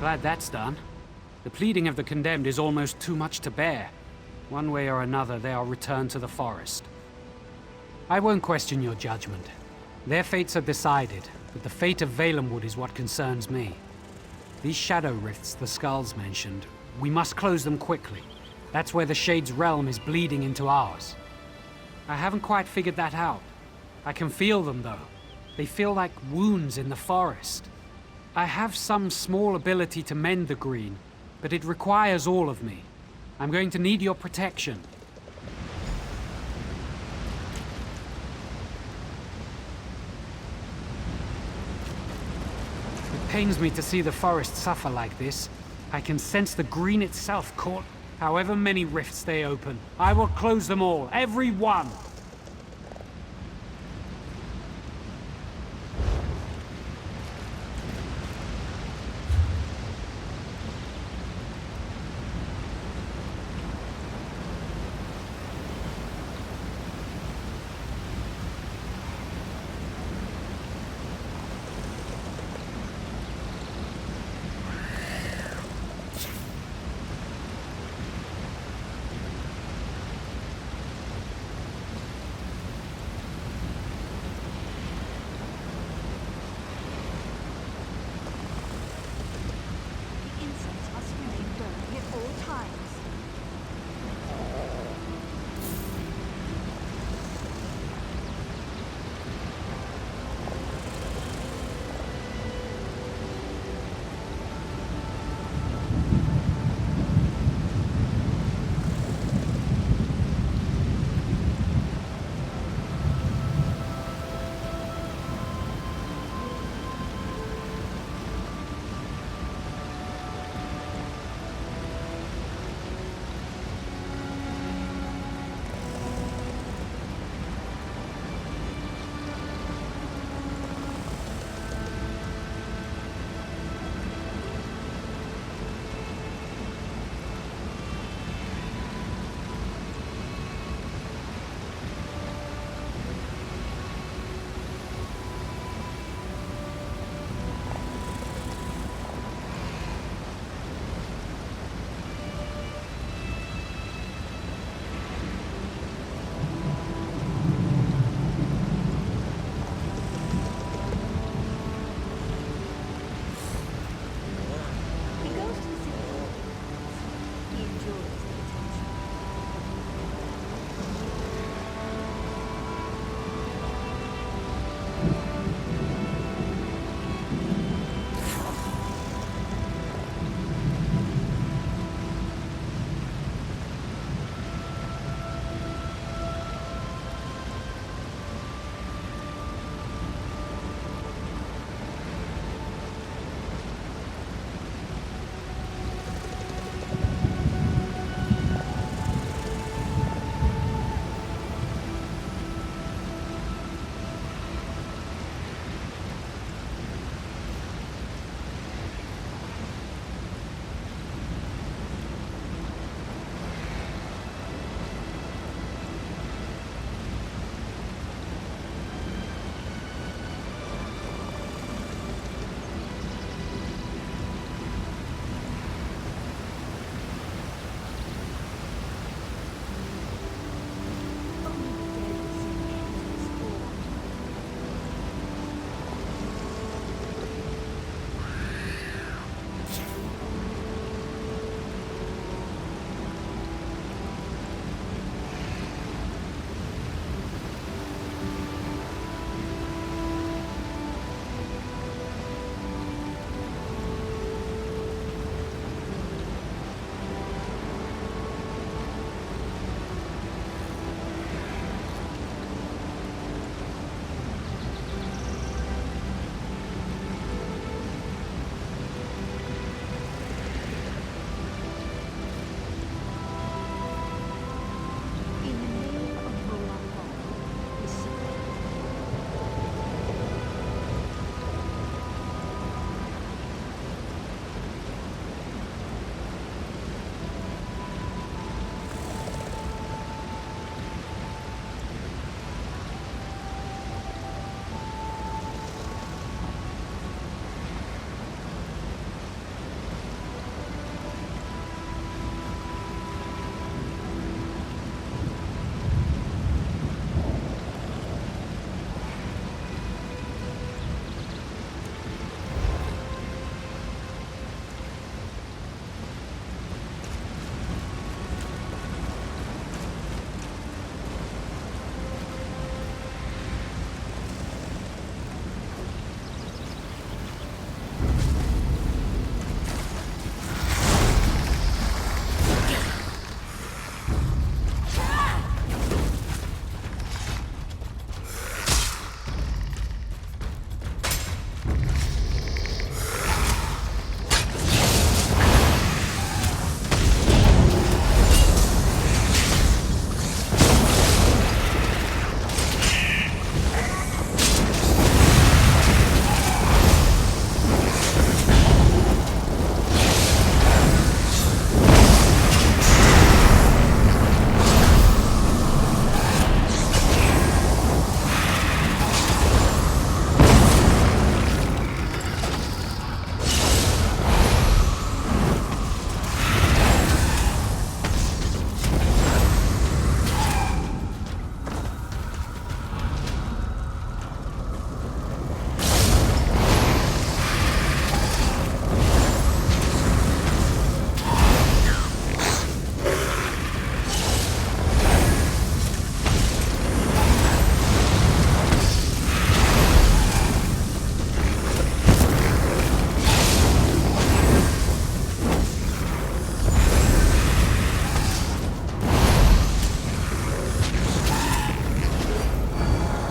Glad that's done. The pleading of the condemned is almost too much to bear. One way or another, they are returned to the forest. I won't question your judgment. Their fates are decided, but the fate of Valenwood is what concerns me. These shadow rifts the skulls mentioned, we must close them quickly. That's where the Shade's realm is bleeding into ours. I haven't quite figured that out. I can feel them, though. They feel like wounds in the forest. I have some small ability to mend the green, but it requires all of me. I'm going to need your protection. It pains me to see the forest suffer like this. I can sense the green itself caught. However many rifts they open, I will close them all, every one!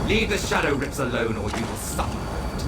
Leave the Shadow Rips alone or you will suffer for it.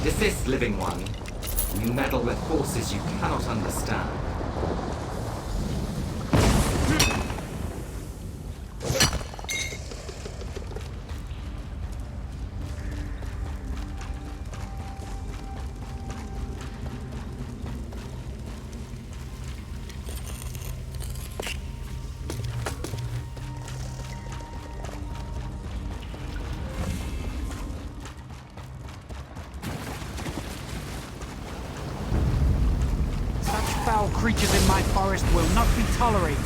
Desist, living one. You meddle with forces you cannot understand. Foul creatures in my forest will not be tolerated.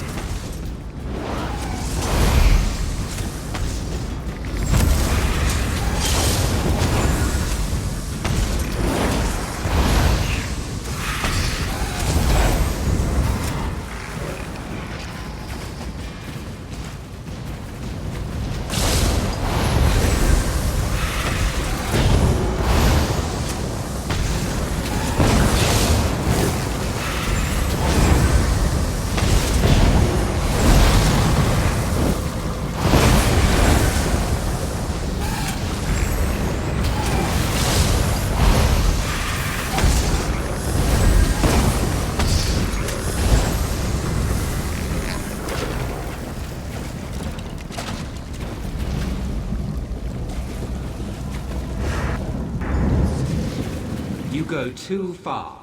You go too far.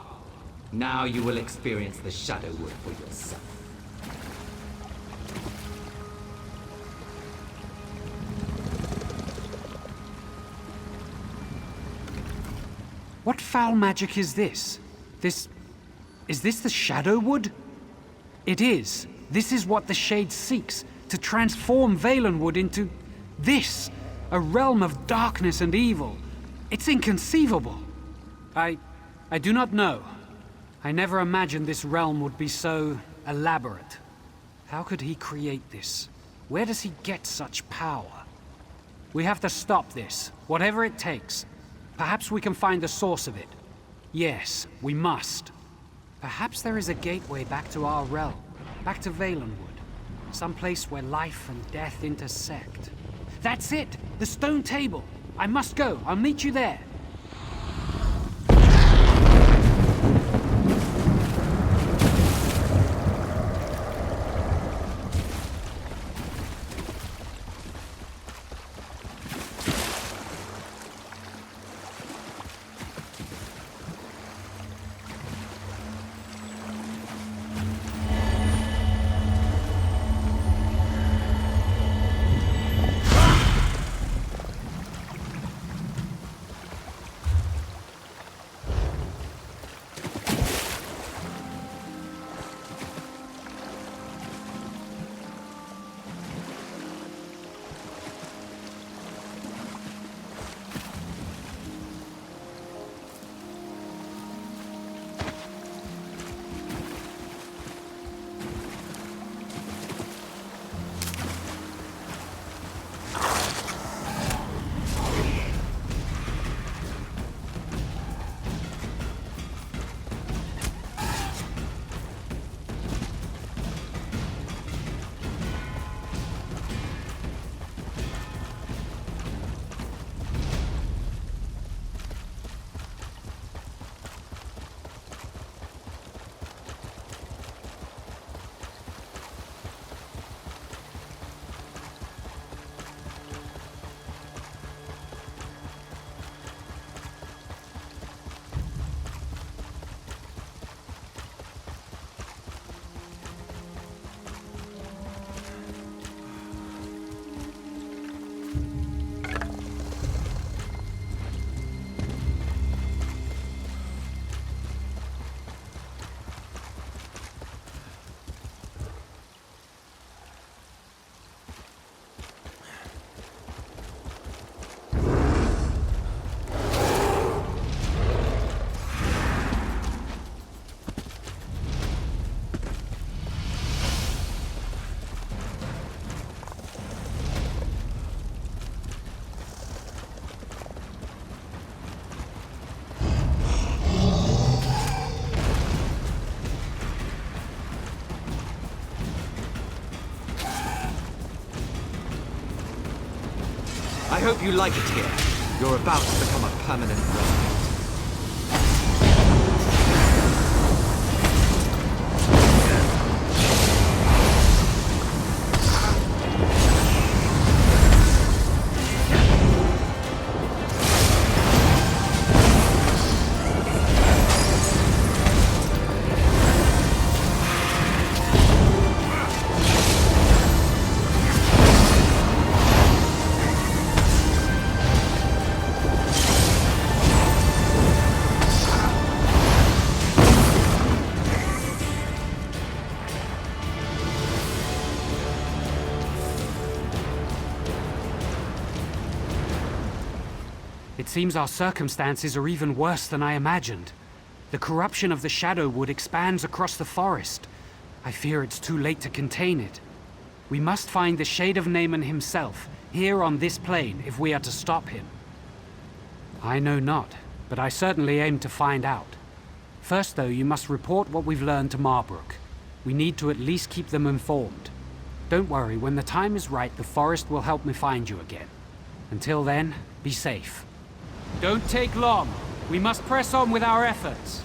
Now you will experience the Shadowwood for yourself. What foul magic is this? Is this the Shadowwood? It is. This is what the Shade seeks, to transform Valenwood into this, a realm of darkness and evil. It's inconceivable. I do not know. I never imagined this realm would be so elaborate. How could he create this? Where does he get such power? We have to stop this, whatever it takes. Perhaps we can find the source of it. Yes, we must. Perhaps there is a gateway back to our realm, back to Valenwood. Some place where life and death intersect. That's it! The stone table! I must go. I'll meet you there. hope you like it here. You're about to become a permanent resident. It seems our circumstances are even worse than I imagined. The corruption of the Shadow Wood expands across the forest. I fear it's too late to contain it. We must find the Shade of Naaman himself, here on this plane, if we are to stop him. I know not, but I certainly aim to find out. First, though, you must report what we've learned to Marbrook. We need to at least keep them informed. Don't worry, when the time is right, the forest will help me find you again. Until then, be safe. Don't take long. We must press on with our efforts.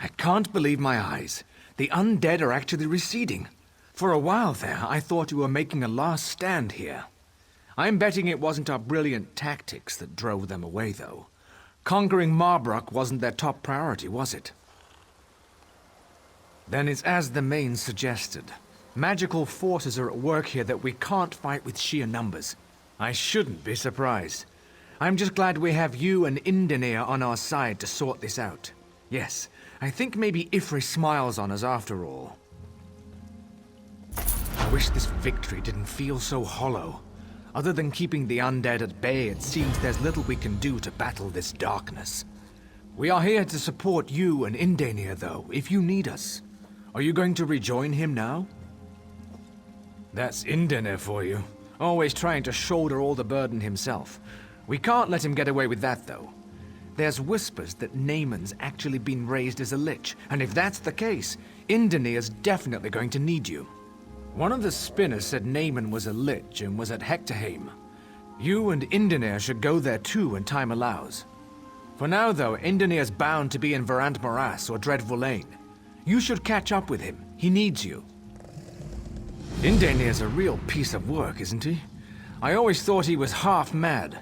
I can't believe my eyes. The undead are actually receding. For a while there, I thought you were making a last stand here. I'm betting it wasn't our brilliant tactics that drove them away, though. Conquering Marbrook wasn't their top priority, was it? Then it's as the main suggested. Magical forces are at work here that we can't fight with sheer numbers. I shouldn't be surprised. I'm just glad we have you and Indenir on our side to sort this out. Yes, I think maybe Ifri smiles on us after all. I wish this victory didn't feel so hollow. Other than keeping the undead at bay, it seems there's little we can do to battle this darkness. We are here to support you and Indenir, though, if you need us. Are you going to rejoin him now? That's Indenir for you. Always trying to shoulder all the burden himself. We can't let him get away with that, though. There's whispers that Naaman's actually been raised as a lich, and if that's the case, Indenir's definitely going to need you. One of the spinners said Naaman was a lich and was at Hectorheim. You and Indenir should go there too when time allows. For now, though, Indenir's bound to be in Varant Morass or Dreadful Lane. You should catch up with him. He needs you. Indenir's a real piece of work, isn't he? I always thought he was half mad.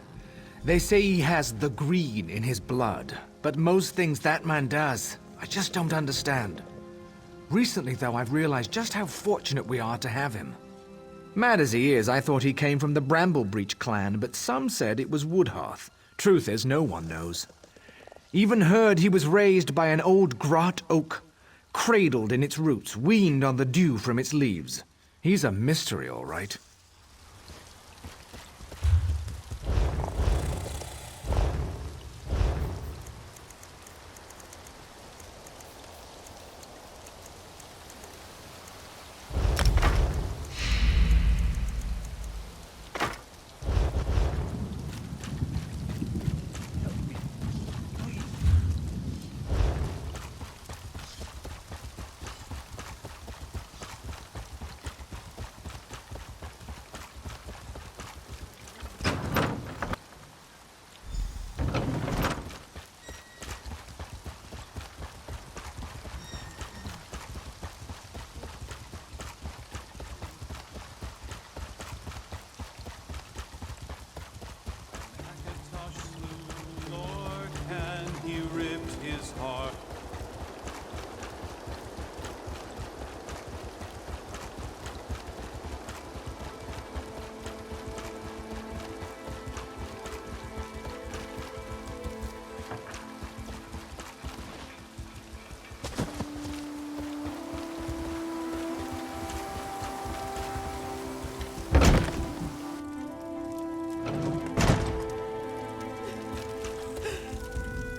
They say he has the green in his blood, but most things that man does, I just don't understand. Recently, though, I've realized just how fortunate we are to have him. Mad as he is, I thought he came from the Bramblebreach clan, but some said it was Woodhearth. Truth is, no one knows. Even heard he was raised by an old grot oak, cradled in its roots, weaned on the dew from its leaves. He's a mystery, all right.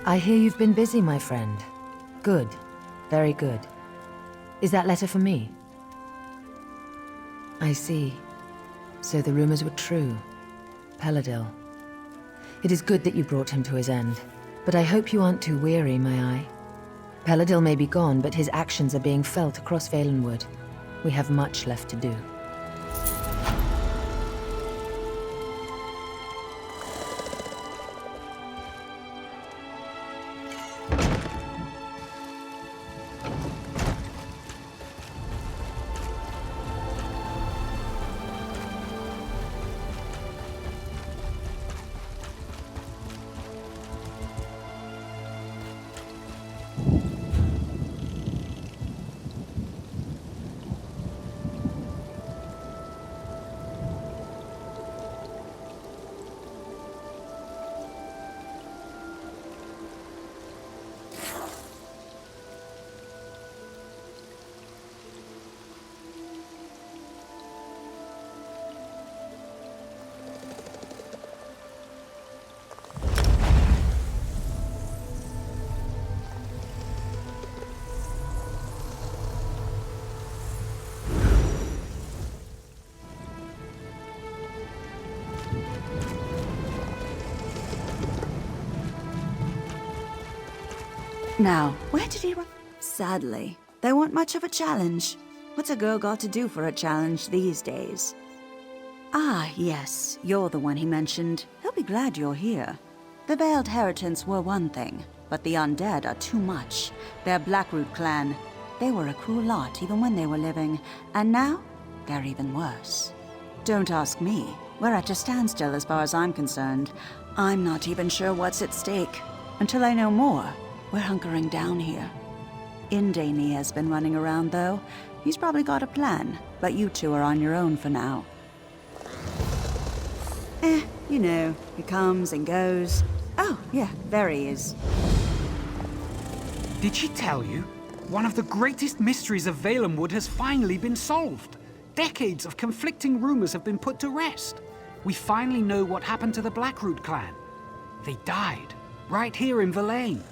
I hear you've been busy, my friend. Good. Very good. Is that letter for me? I see. So the rumors were true. Peladil. It is good that you brought him to his end. But I hope you aren't too weary, my eye. Peladil may be gone, but his actions are being felt across Valenwood. We have much left to do. Now, where did he run? Sadly, there weren't much of a challenge. What's a girl got to do for a challenge these days? Ah, yes, you're the one he mentioned. He'll be glad you're here. The Veiled Heritants were one thing, but the undead are too much. They're Blackroot clan. They were a cruel lot even when they were living, and now they're even worse. Don't ask me. We're at a standstill as far as I'm concerned. I'm not even sure what's at stake. Until I know more, we're hunkering down here. Indani has been running around, though. He's probably got a plan, but you two are on your own for now. You know, he comes and goes. Oh, yeah, there he is. Did she tell you? One of the greatest mysteries of Valenwood has finally been solved. Decades of conflicting rumors have been put to rest. We finally know what happened to the Blackroot clan. They died, right here in Verlaine.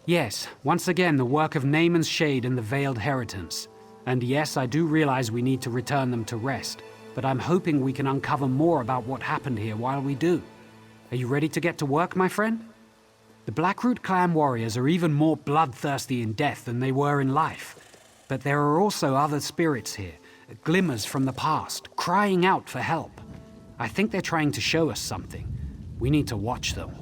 Yes, once again the work of Naaman's Shade and the Veiled Heritants. And yes, I do realize we need to return them to rest, but I'm hoping we can uncover more about what happened here while we do. Are you ready to get to work, my friend? The Blackroot clan warriors are even more bloodthirsty in death than they were in life. But there are also other spirits here, glimmers from the past, crying out for help. I think they're trying to show us something. We need to watch them.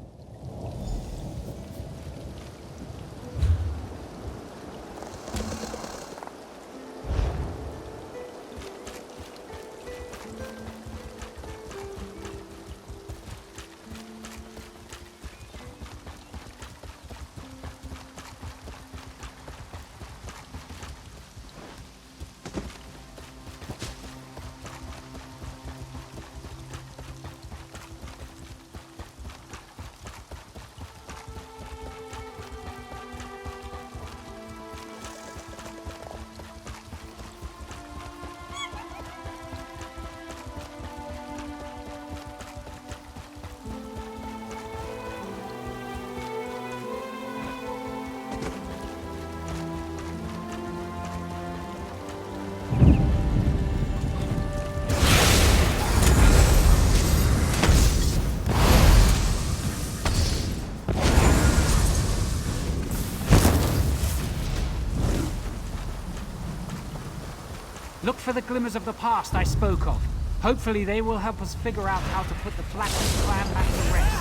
Look for the glimmers of the past I spoke of. Hopefully they will help us figure out how to put the Blackroot clan back to rest.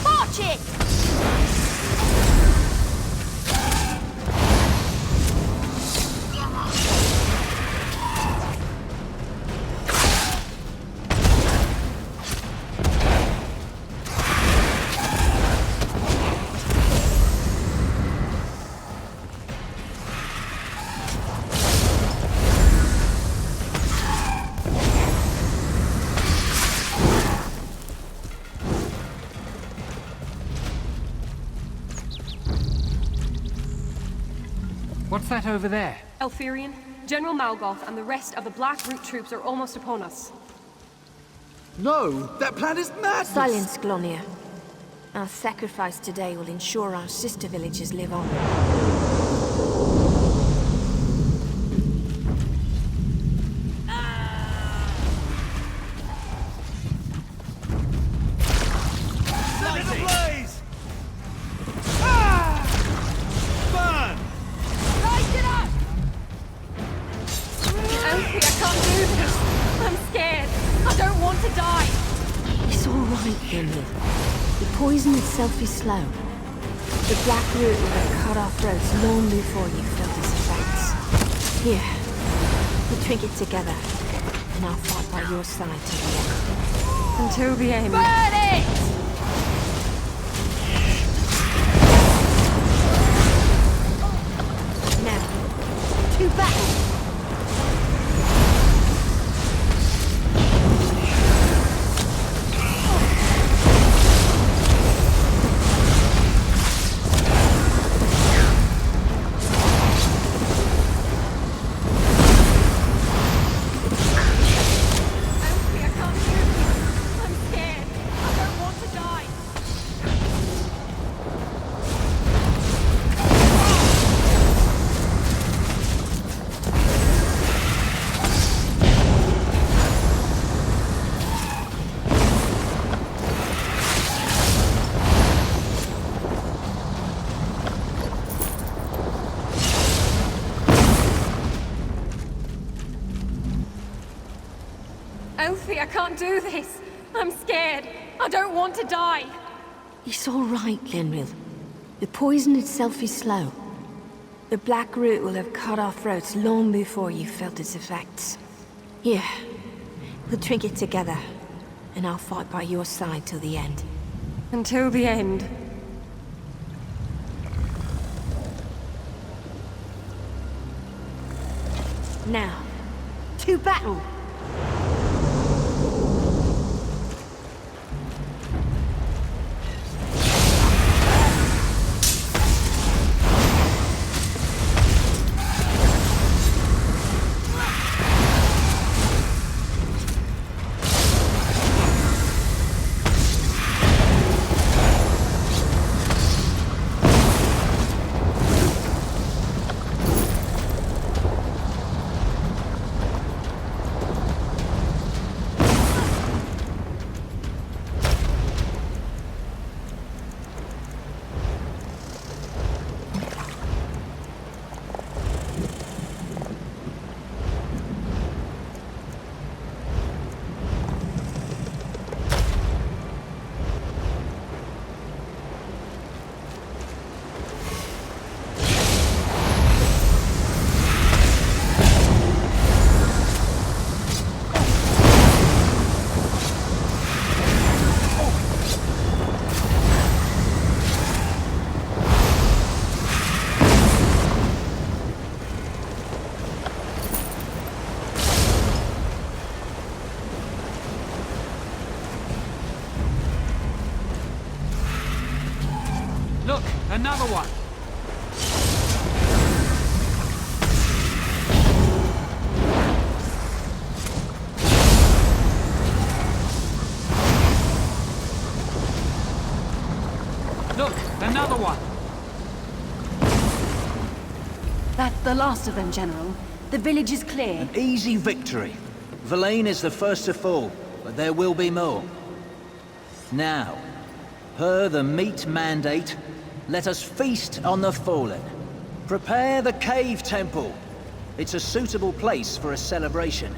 March it! What's that over there? Elfirion, General Malgoth and the rest of the Blackroot troops are almost upon us. No, that plan is madness! Silence, Glonia. Our sacrifice today will ensure our sister villages live on. Elsie, I can't do this. I'm scared. I don't want to die. It's all right, Henry. The poison itself is slow. The black root will have cut our throats long before you felt its effects. Here, we'll drink it together, and I'll fight by your side till the end. Until the end. Burn it! Now, to battle! Elsie, I can't do this. I'm scared. I don't want to die. It's all right, Lenril. The poison itself is slow. The black root will have cut our throats long before you felt its effects. Here, we'll drink it together, and I'll fight by your side till the end. Until the end. Now, to battle! Look, another one! Look, another one! That's the last of them, General. The village is clear. An easy victory. Verlaine is the first to fall, but there will be more. Now, per the meat mandate, let us feast on the fallen. Prepare the cave temple. It's a suitable place for a celebration.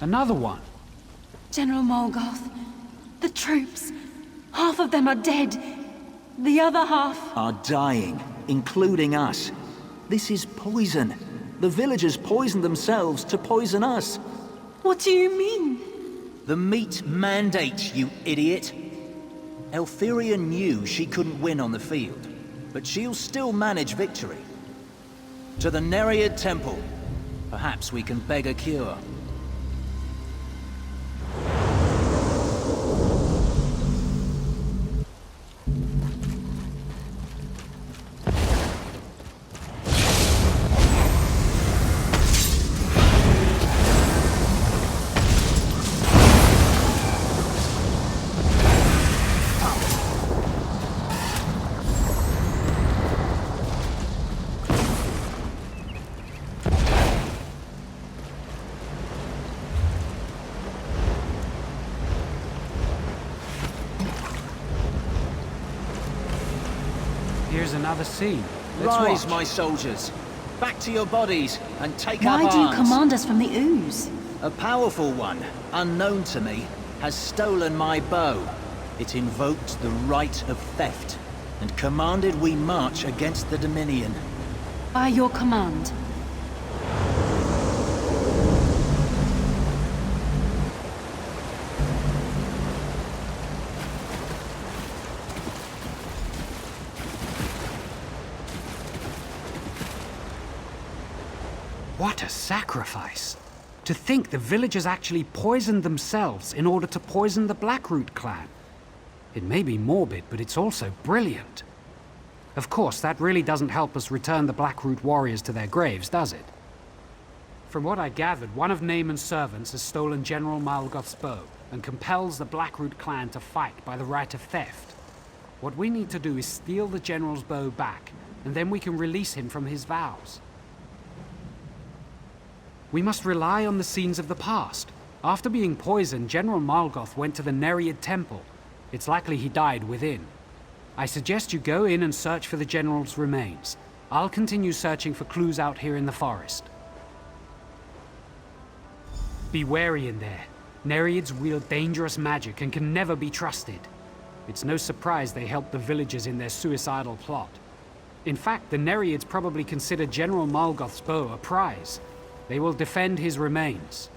Another one. General Molgoth, the troops, half of them are dead. The other half are dying, including us. This is poison. The villagers poisoned themselves to poison us. What do you mean? The meat mandate, you idiot. Elthyria knew she couldn't win on the field, but she'll still manage victory. To the Nereid Temple. Perhaps we can beg a cure. Here's another scene. Let's Rise, watch. my soldiers. Back to your bodies and take up Why arms. do you command us from the ooze? A powerful one, unknown to me, has stolen my bow. It invoked the right of theft, and commanded we march against the Dominion. By your command. What a sacrifice! To think the villagers actually poisoned themselves in order to poison the Blackroot clan. It may be morbid, but it's also brilliant. Of course, that really doesn't help us return the Blackroot warriors to their graves, does it? From what I gathered, one of Naaman's servants has stolen General Malgoth's bow and compels the Blackroot clan to fight by the right of theft. What we need to do is steal the general's bow back, and then we can release him from his vows. We must rely on the scenes of the past. After being poisoned, General Malgoth went to the Nereid Temple. It's likely he died within. I suggest you go in and search for the general's remains. I'll continue searching for clues out here in the forest. Be wary in there. Nereids wield dangerous magic and can never be trusted. It's no surprise they helped the villagers in their suicidal plot. In fact, the Nereids probably consider General Malgoth's bow a prize. They will defend his remains.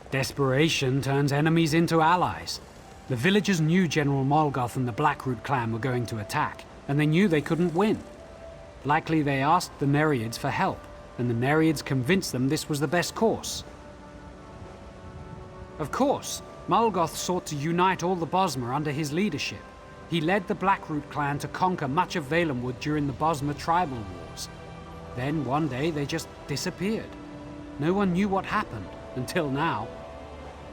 Desperation turns enemies into allies. The villagers knew General Malgoth and the Blackroot clan were going to attack, and they knew they couldn't win. Likely they asked the Nereids for help, and the Nereids convinced them this was the best course. Of course, Malgoth sought to unite all the Bosmer under his leadership. He led the Blackroot clan to conquer much of Valenwood during the Bosmer tribal wars. Then, one day, they just disappeared. No one knew what happened, until now.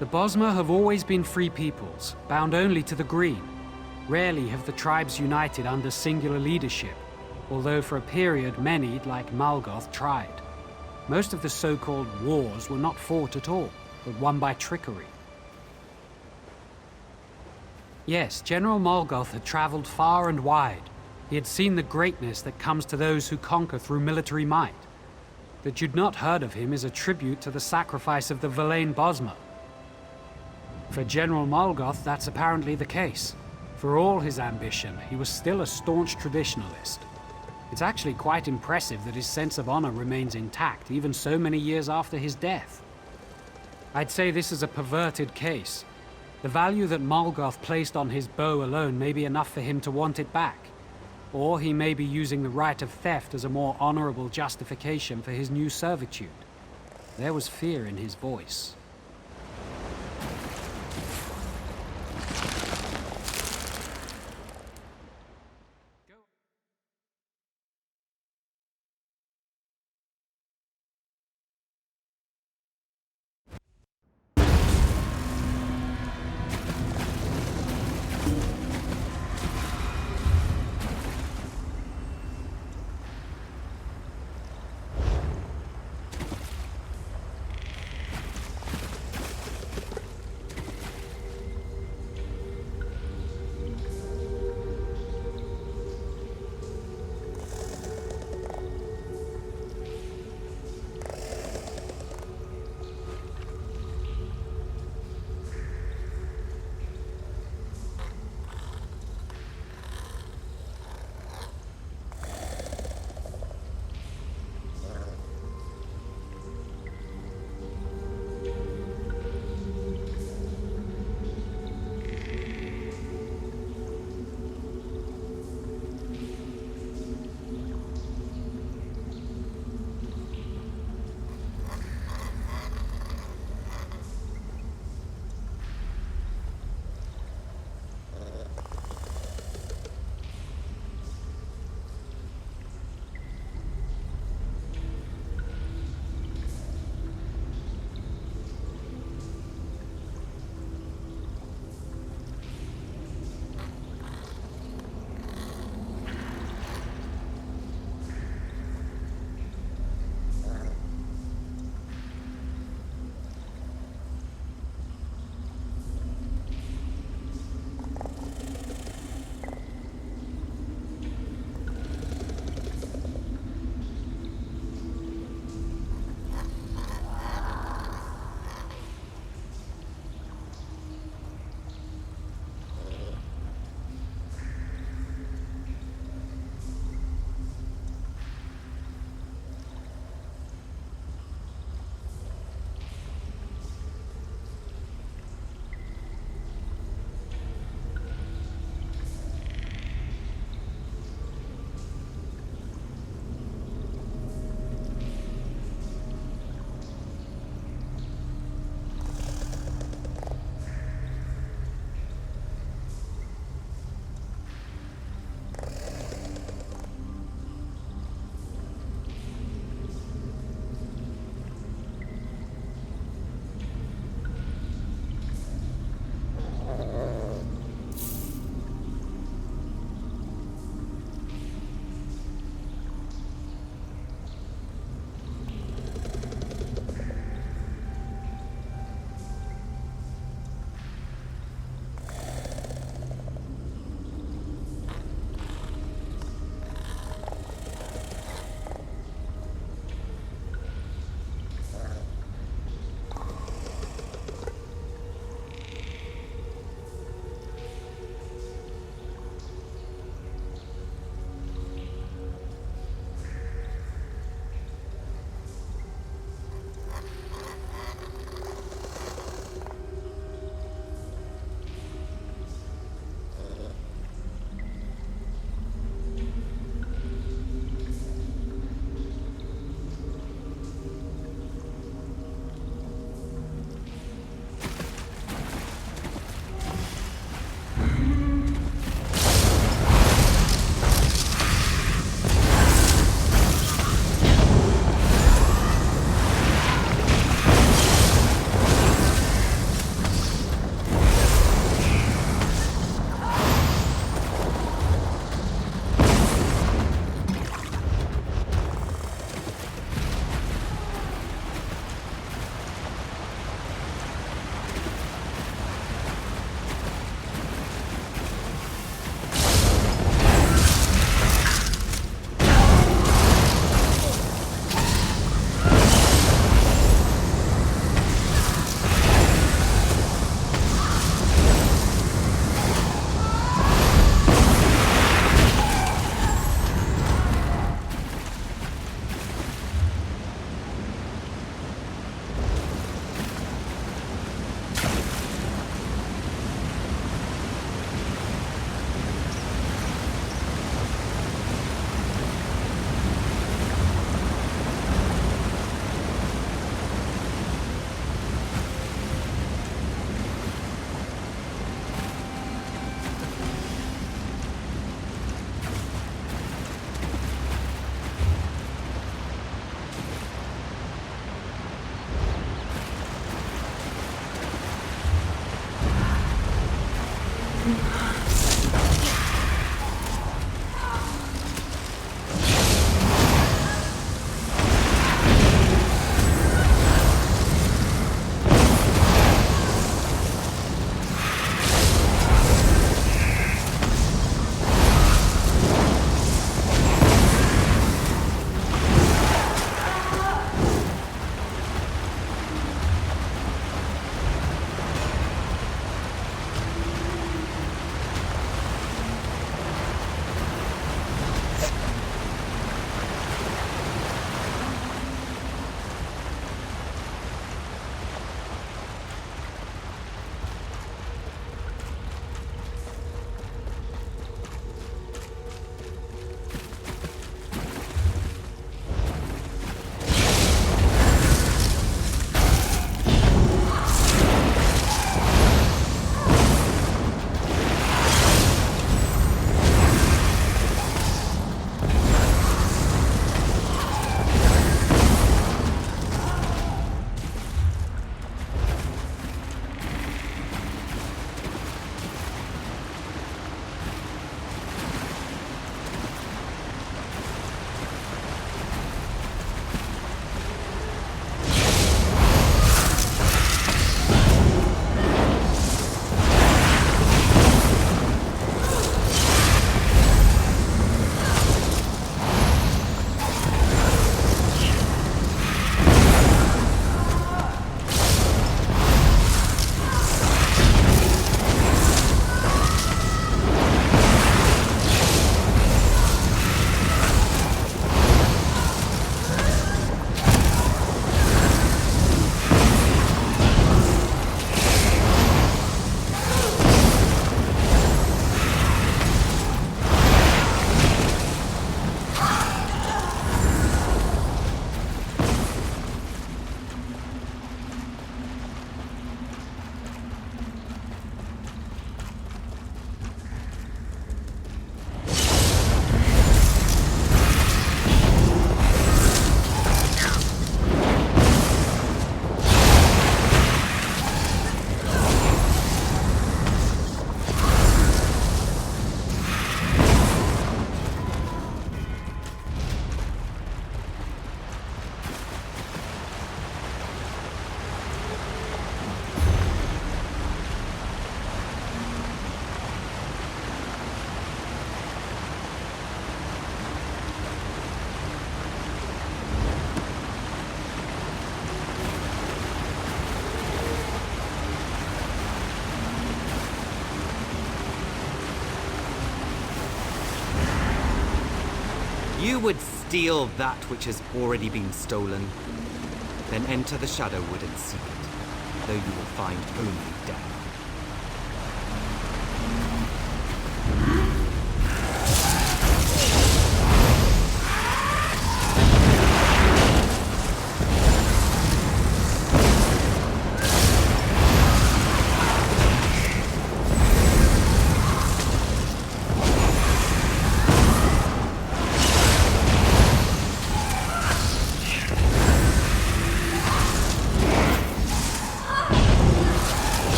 The Bosmer have always been free peoples, bound only to the green. Rarely have the tribes united under singular leadership, although for a period many, like Malgoth, tried. Most of the so-called wars were not fought at all, but won by trickery. Yes, General Malgoth had traveled far and wide. He had seen the greatness that comes to those who conquer through military might. That you'd not heard of him is a tribute to the sacrifice of the Verlaine Bosmer. For General Malgoth, that's apparently the case. For all his ambition, he was still a staunch traditionalist. It's actually quite impressive that his sense of honor remains intact, even so many years after his death. I'd say this is a perverted case. The value that Malgoth placed on his bow alone may be enough for him to want it back. Or he may be using the right of theft as a more honorable justification for his new servitude. There was fear in his voice. You would steal that which has already been stolen, then enter the Shadowwood and seek it, though you will find only death.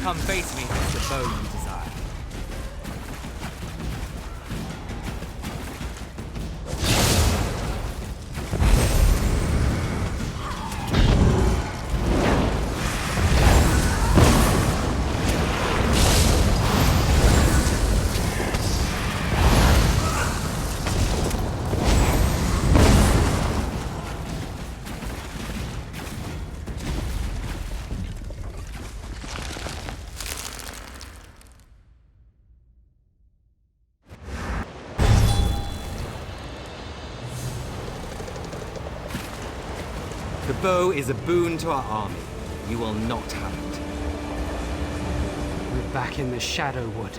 Come face me with the bow you desire. The bow is a boon to our army. You will not have it. We're back in the Shadow Wood.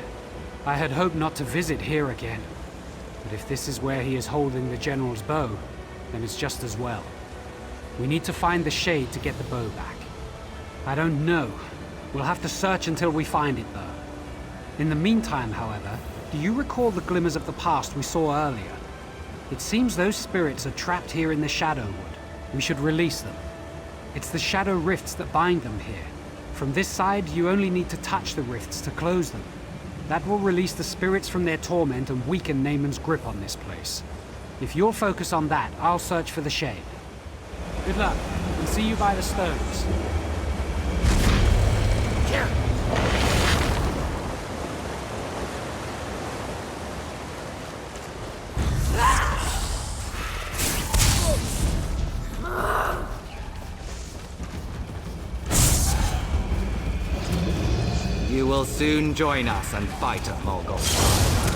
I had hoped not to visit here again. But if this is where he is holding the General's bow, then it's just as well. We need to find the shade to get the bow back. I don't know. We'll have to search until we find it, though. In the meantime, however, do you recall the glimmers of the past we saw earlier? It seems those spirits are trapped here in the Shadow Wood. We should release them. It's the shadow rifts that bind them here. From this side, you only need to touch the rifts to close them. That will release the spirits from their torment and weaken Naaman's grip on this place. If you'll focus on that, I'll search for the shade. Good luck, and see you by the stones. You will soon join us and fight at Morgoth.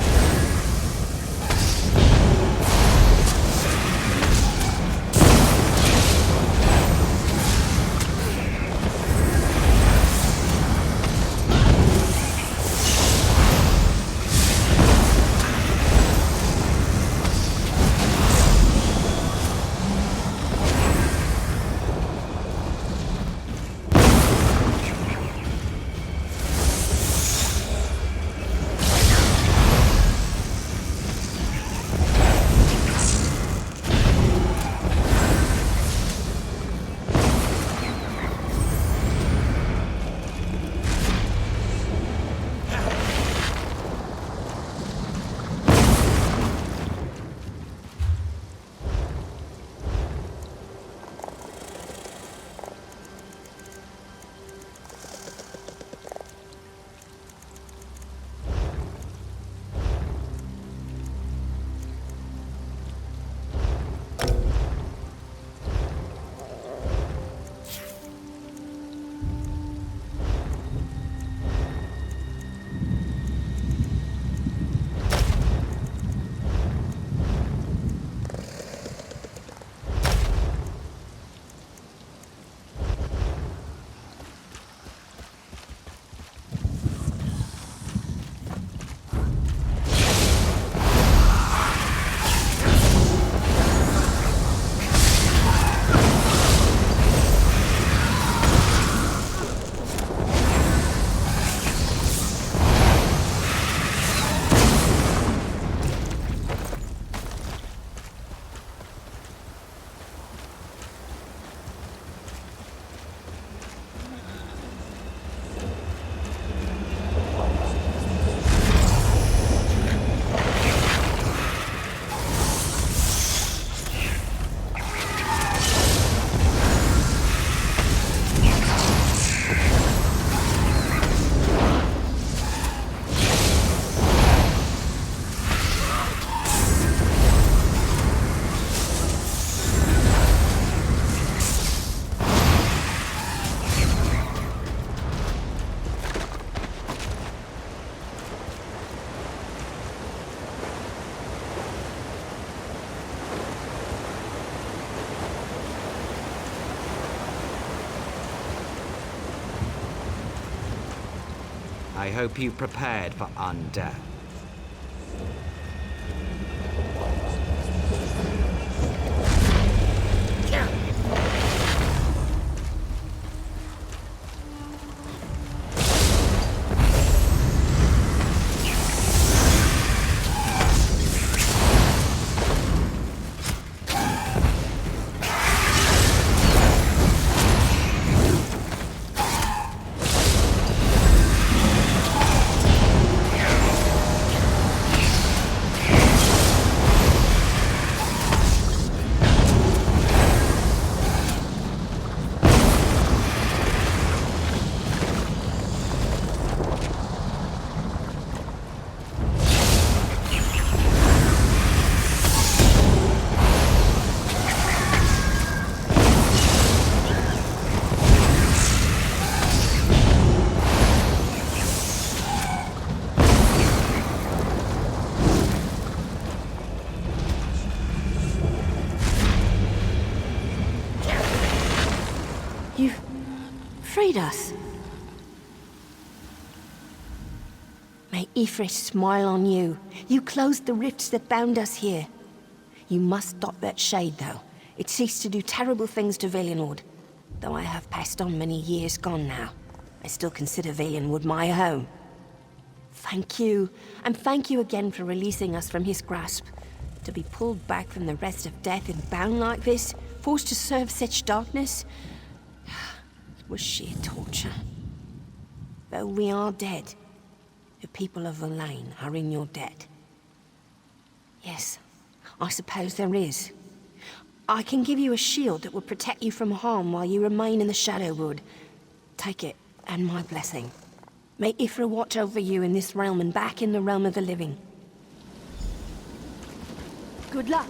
I hope you prepared for undeath. You've freed us. May Ifrit smile on you. You closed the rifts that bound us here. You must stop that shade, though. It ceased to do terrible things to Valenwood. Though I have passed on many years gone now, I still consider Valenwood my home. Thank you, and thank you again for releasing us from his grasp. To be pulled back from the rest of death and bound like this, forced to serve such darkness, it was sheer torture. Though we are dead, the people of Verlaine are in your debt. Yes, I suppose there is. I can give you a shield that will protect you from harm while you remain in the Shadowwood. Take it, and my blessing. May Ifra watch over you in this realm and back in the realm of the living. Good luck.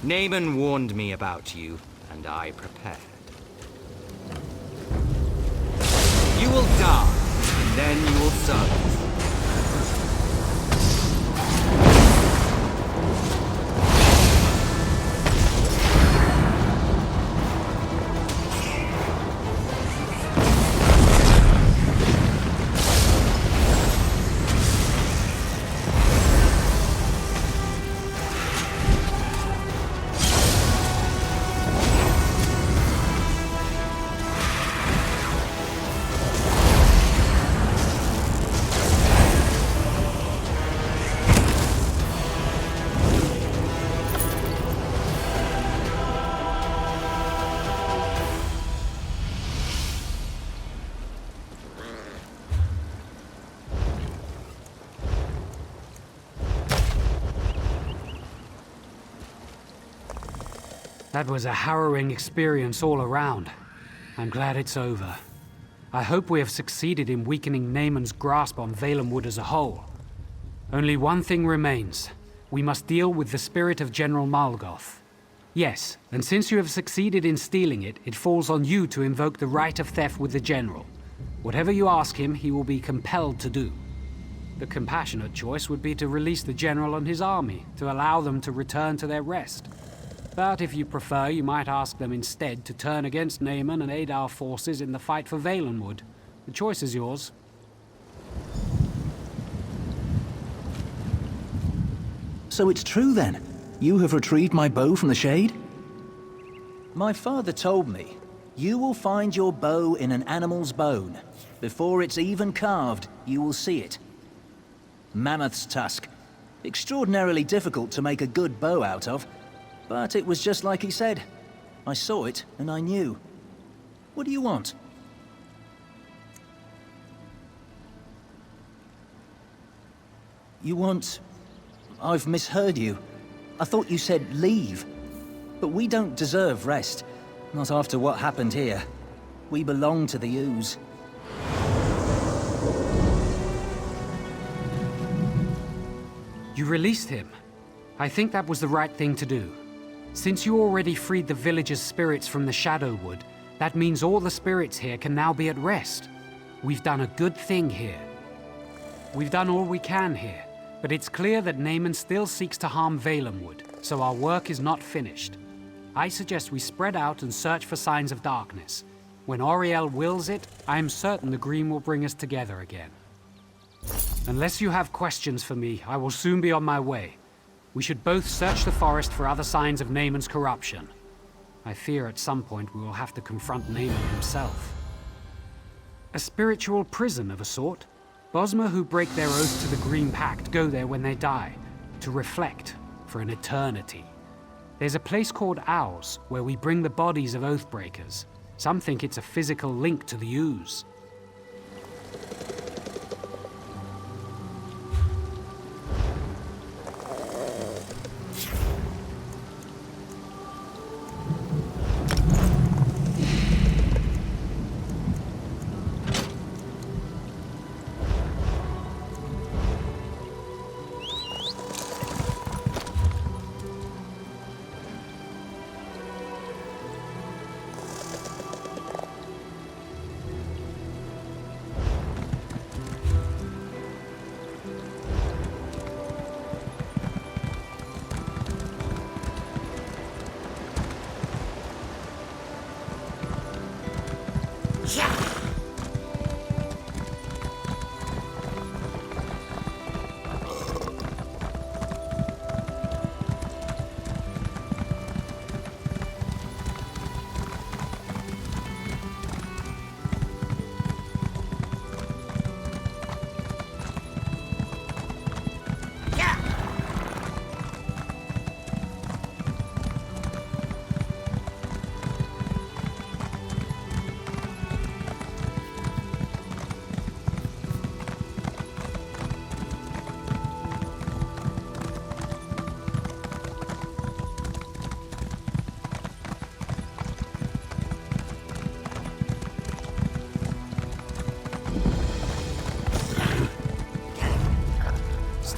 Naaman warned me about you, and I prepared. You will die, and then you will serve us. That was a harrowing experience all around. I'm glad it's over. I hope we have succeeded in weakening Naaman's grasp on Valenwood as a whole. Only one thing remains. We must deal with the spirit of General Malgoth. Yes, and since you have succeeded in stealing it, it falls on you to invoke the right of theft with the General. Whatever you ask him, he will be compelled to do. The compassionate choice would be to release the General and his army, to allow them to return to their rest. But if you prefer, you might ask them instead to turn against Naaman and aid our forces in the fight for Valenwood. The choice is yours. So it's true then? You have retrieved my bow from the shade? My father told me, you will find your bow in an animal's bone. Before it's even carved, you will see it. Mammoth's tusk. Extraordinarily difficult to make a good bow out of. But it was just like he said. I saw it, and I knew. What do you want? You want... I've misheard you. I thought you said leave. But we don't deserve rest. Not after what happened here. We belong to the Ooze. You released him. I think that was the right thing to do. Since you already freed the villagers' spirits from the Shadowwood, that means all the spirits here can now be at rest. We've done a good thing here. We've done all we can here, but it's clear that Naaman still seeks to harm Valenwood, so our work is not finished. I suggest we spread out and search for signs of darkness. When Auriel wills it, I am certain the Green will bring us together again. Unless you have questions for me, I will soon be on my way. We should both search the forest for other signs of Naaman's corruption. I fear at some point we will have to confront Naaman himself. A spiritual prison of a sort. Bosmer who break their oath to the Green Pact go there when they die, to reflect for an eternity. There's a place called Owls, where we bring the bodies of Oathbreakers. Some think it's a physical link to the Ooze.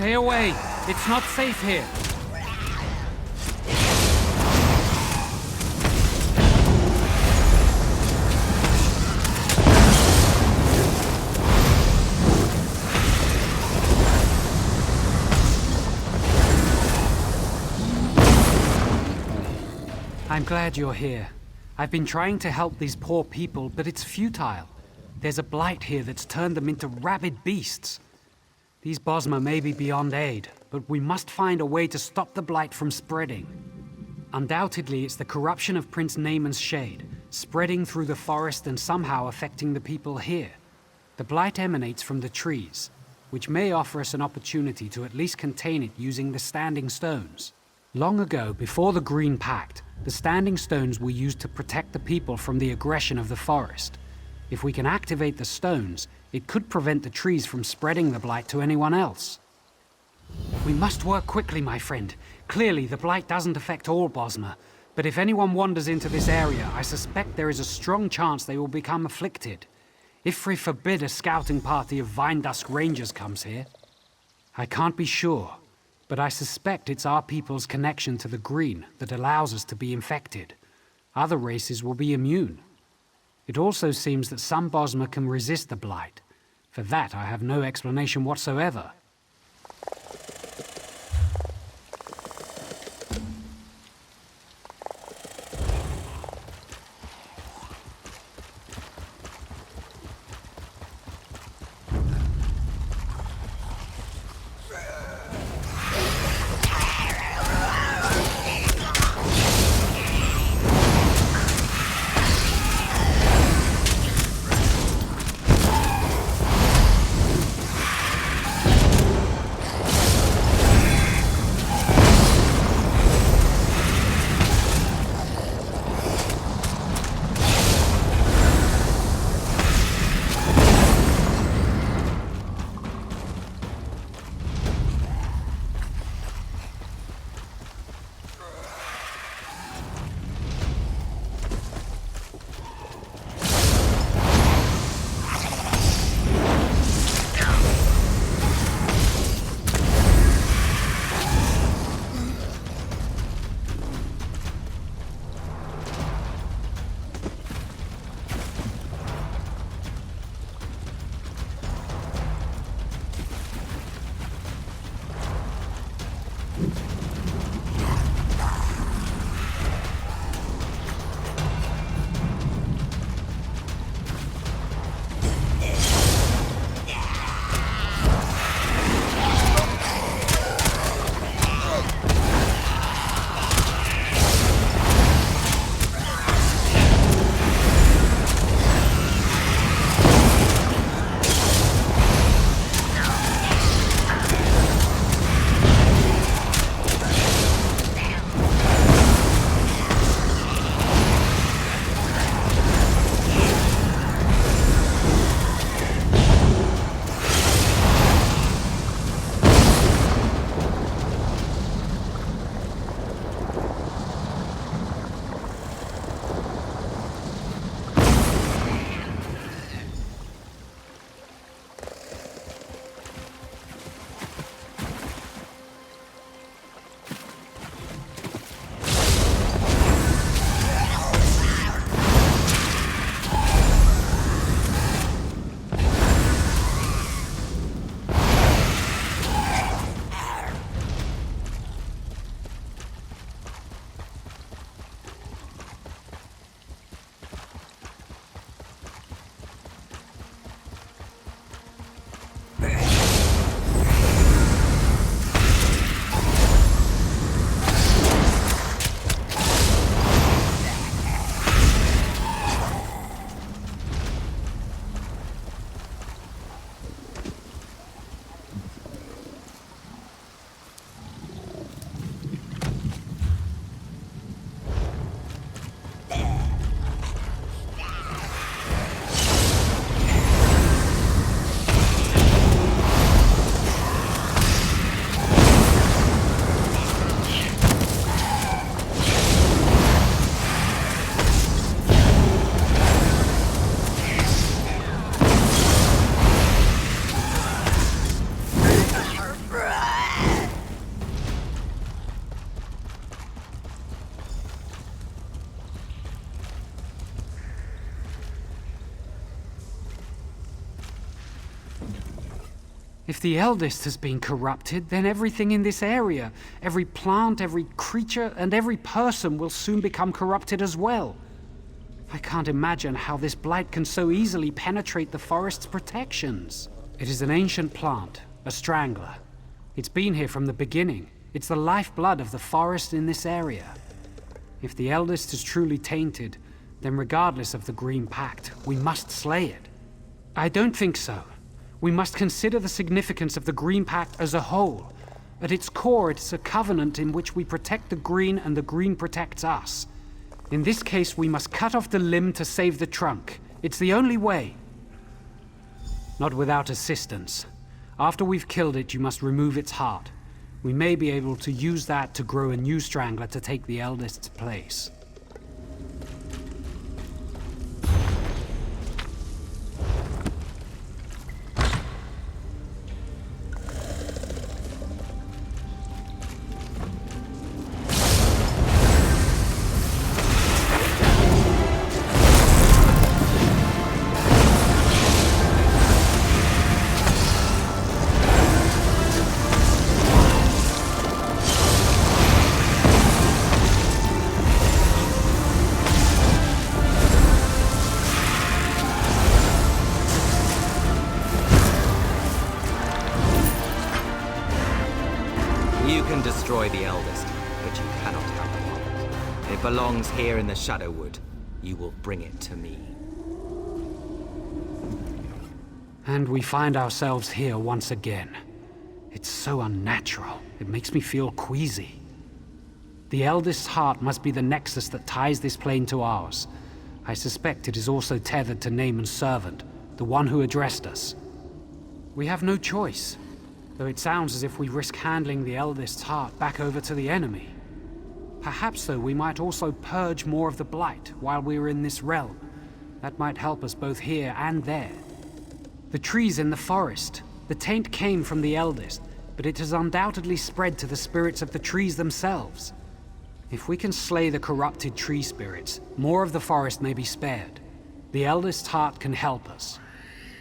Stay away. It's not safe here. I'm glad you're here. I've been trying to help these poor people, but it's futile. There's a blight here that's turned them into rabid beasts. These Bosmer may be beyond aid, but we must find a way to stop the blight from spreading. Undoubtedly, it's the corruption of Prince Naaman's shade, spreading through the forest and somehow affecting the people here. The blight emanates from the trees, which may offer us an opportunity to at least contain it using the Standing Stones. Long ago, before the Green Pact, the Standing Stones were used to protect the people from the aggression of the forest. If we can activate the stones, it could prevent the trees from spreading the blight to anyone else. We must work quickly, my friend. Clearly, the blight doesn't affect all Bosmer, but if anyone wanders into this area, I suspect there is a strong chance they will become afflicted. If we forbid a scouting party of Vinedusk Rangers comes here, I can't be sure, but I suspect it's our people's connection to the green that allows us to be infected. Other races will be immune. It also seems that some Bosmer can resist the blight. For that, I have no explanation whatsoever. If the eldest has been corrupted, then everything in this area, every plant, every creature, and every person will soon become corrupted as well. I can't imagine how this blight can so easily penetrate the forest's protections. It is an ancient plant, a strangler. It's been here from the beginning. It's the lifeblood of the forest in this area. If the eldest is truly tainted, then regardless of the Green Pact, we must slay it. I don't think so. We must consider the significance of the Green Pact as a whole. At its core, it's a covenant in which we protect the Green and the Green protects us. In this case, we must cut off the limb to save the trunk. It's the only way. Not without assistance. After we've killed it, you must remove its heart. We may be able to use that to grow a new strangler to take the eldest's place. You can destroy the eldest, but you cannot have the heart. It belongs here in the Shadowwood. You will bring it to me. And we find ourselves here once again. It's so unnatural. It makes me feel queasy. The eldest's heart must be the nexus that ties this plane to ours. I suspect it is also tethered to Naaman's servant, the one who addressed us. We have no choice, though it sounds as if we risk handling the eldest's heart back over to the enemy. Perhaps, though, we might also purge more of the blight while we are in this realm. That might help us both here and there. The trees in the forest. The taint came from the eldest, but it has undoubtedly spread to the spirits of the trees themselves. If we can slay the corrupted tree spirits, more of the forest may be spared. The eldest's heart can help us.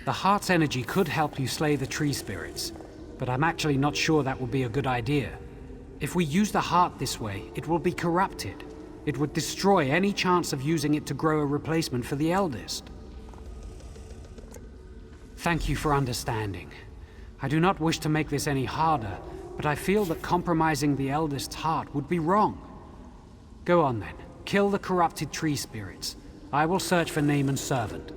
The heart's energy could help you slay the tree spirits, but I'm actually not sure that would be a good idea. If we use the heart this way, it will be corrupted. It would destroy any chance of using it to grow a replacement for the eldest. Thank you for understanding. I do not wish to make this any harder, but I feel that compromising the eldest's heart would be wrong. Go on then. Kill the corrupted tree spirits. I will search for Naaman's servant.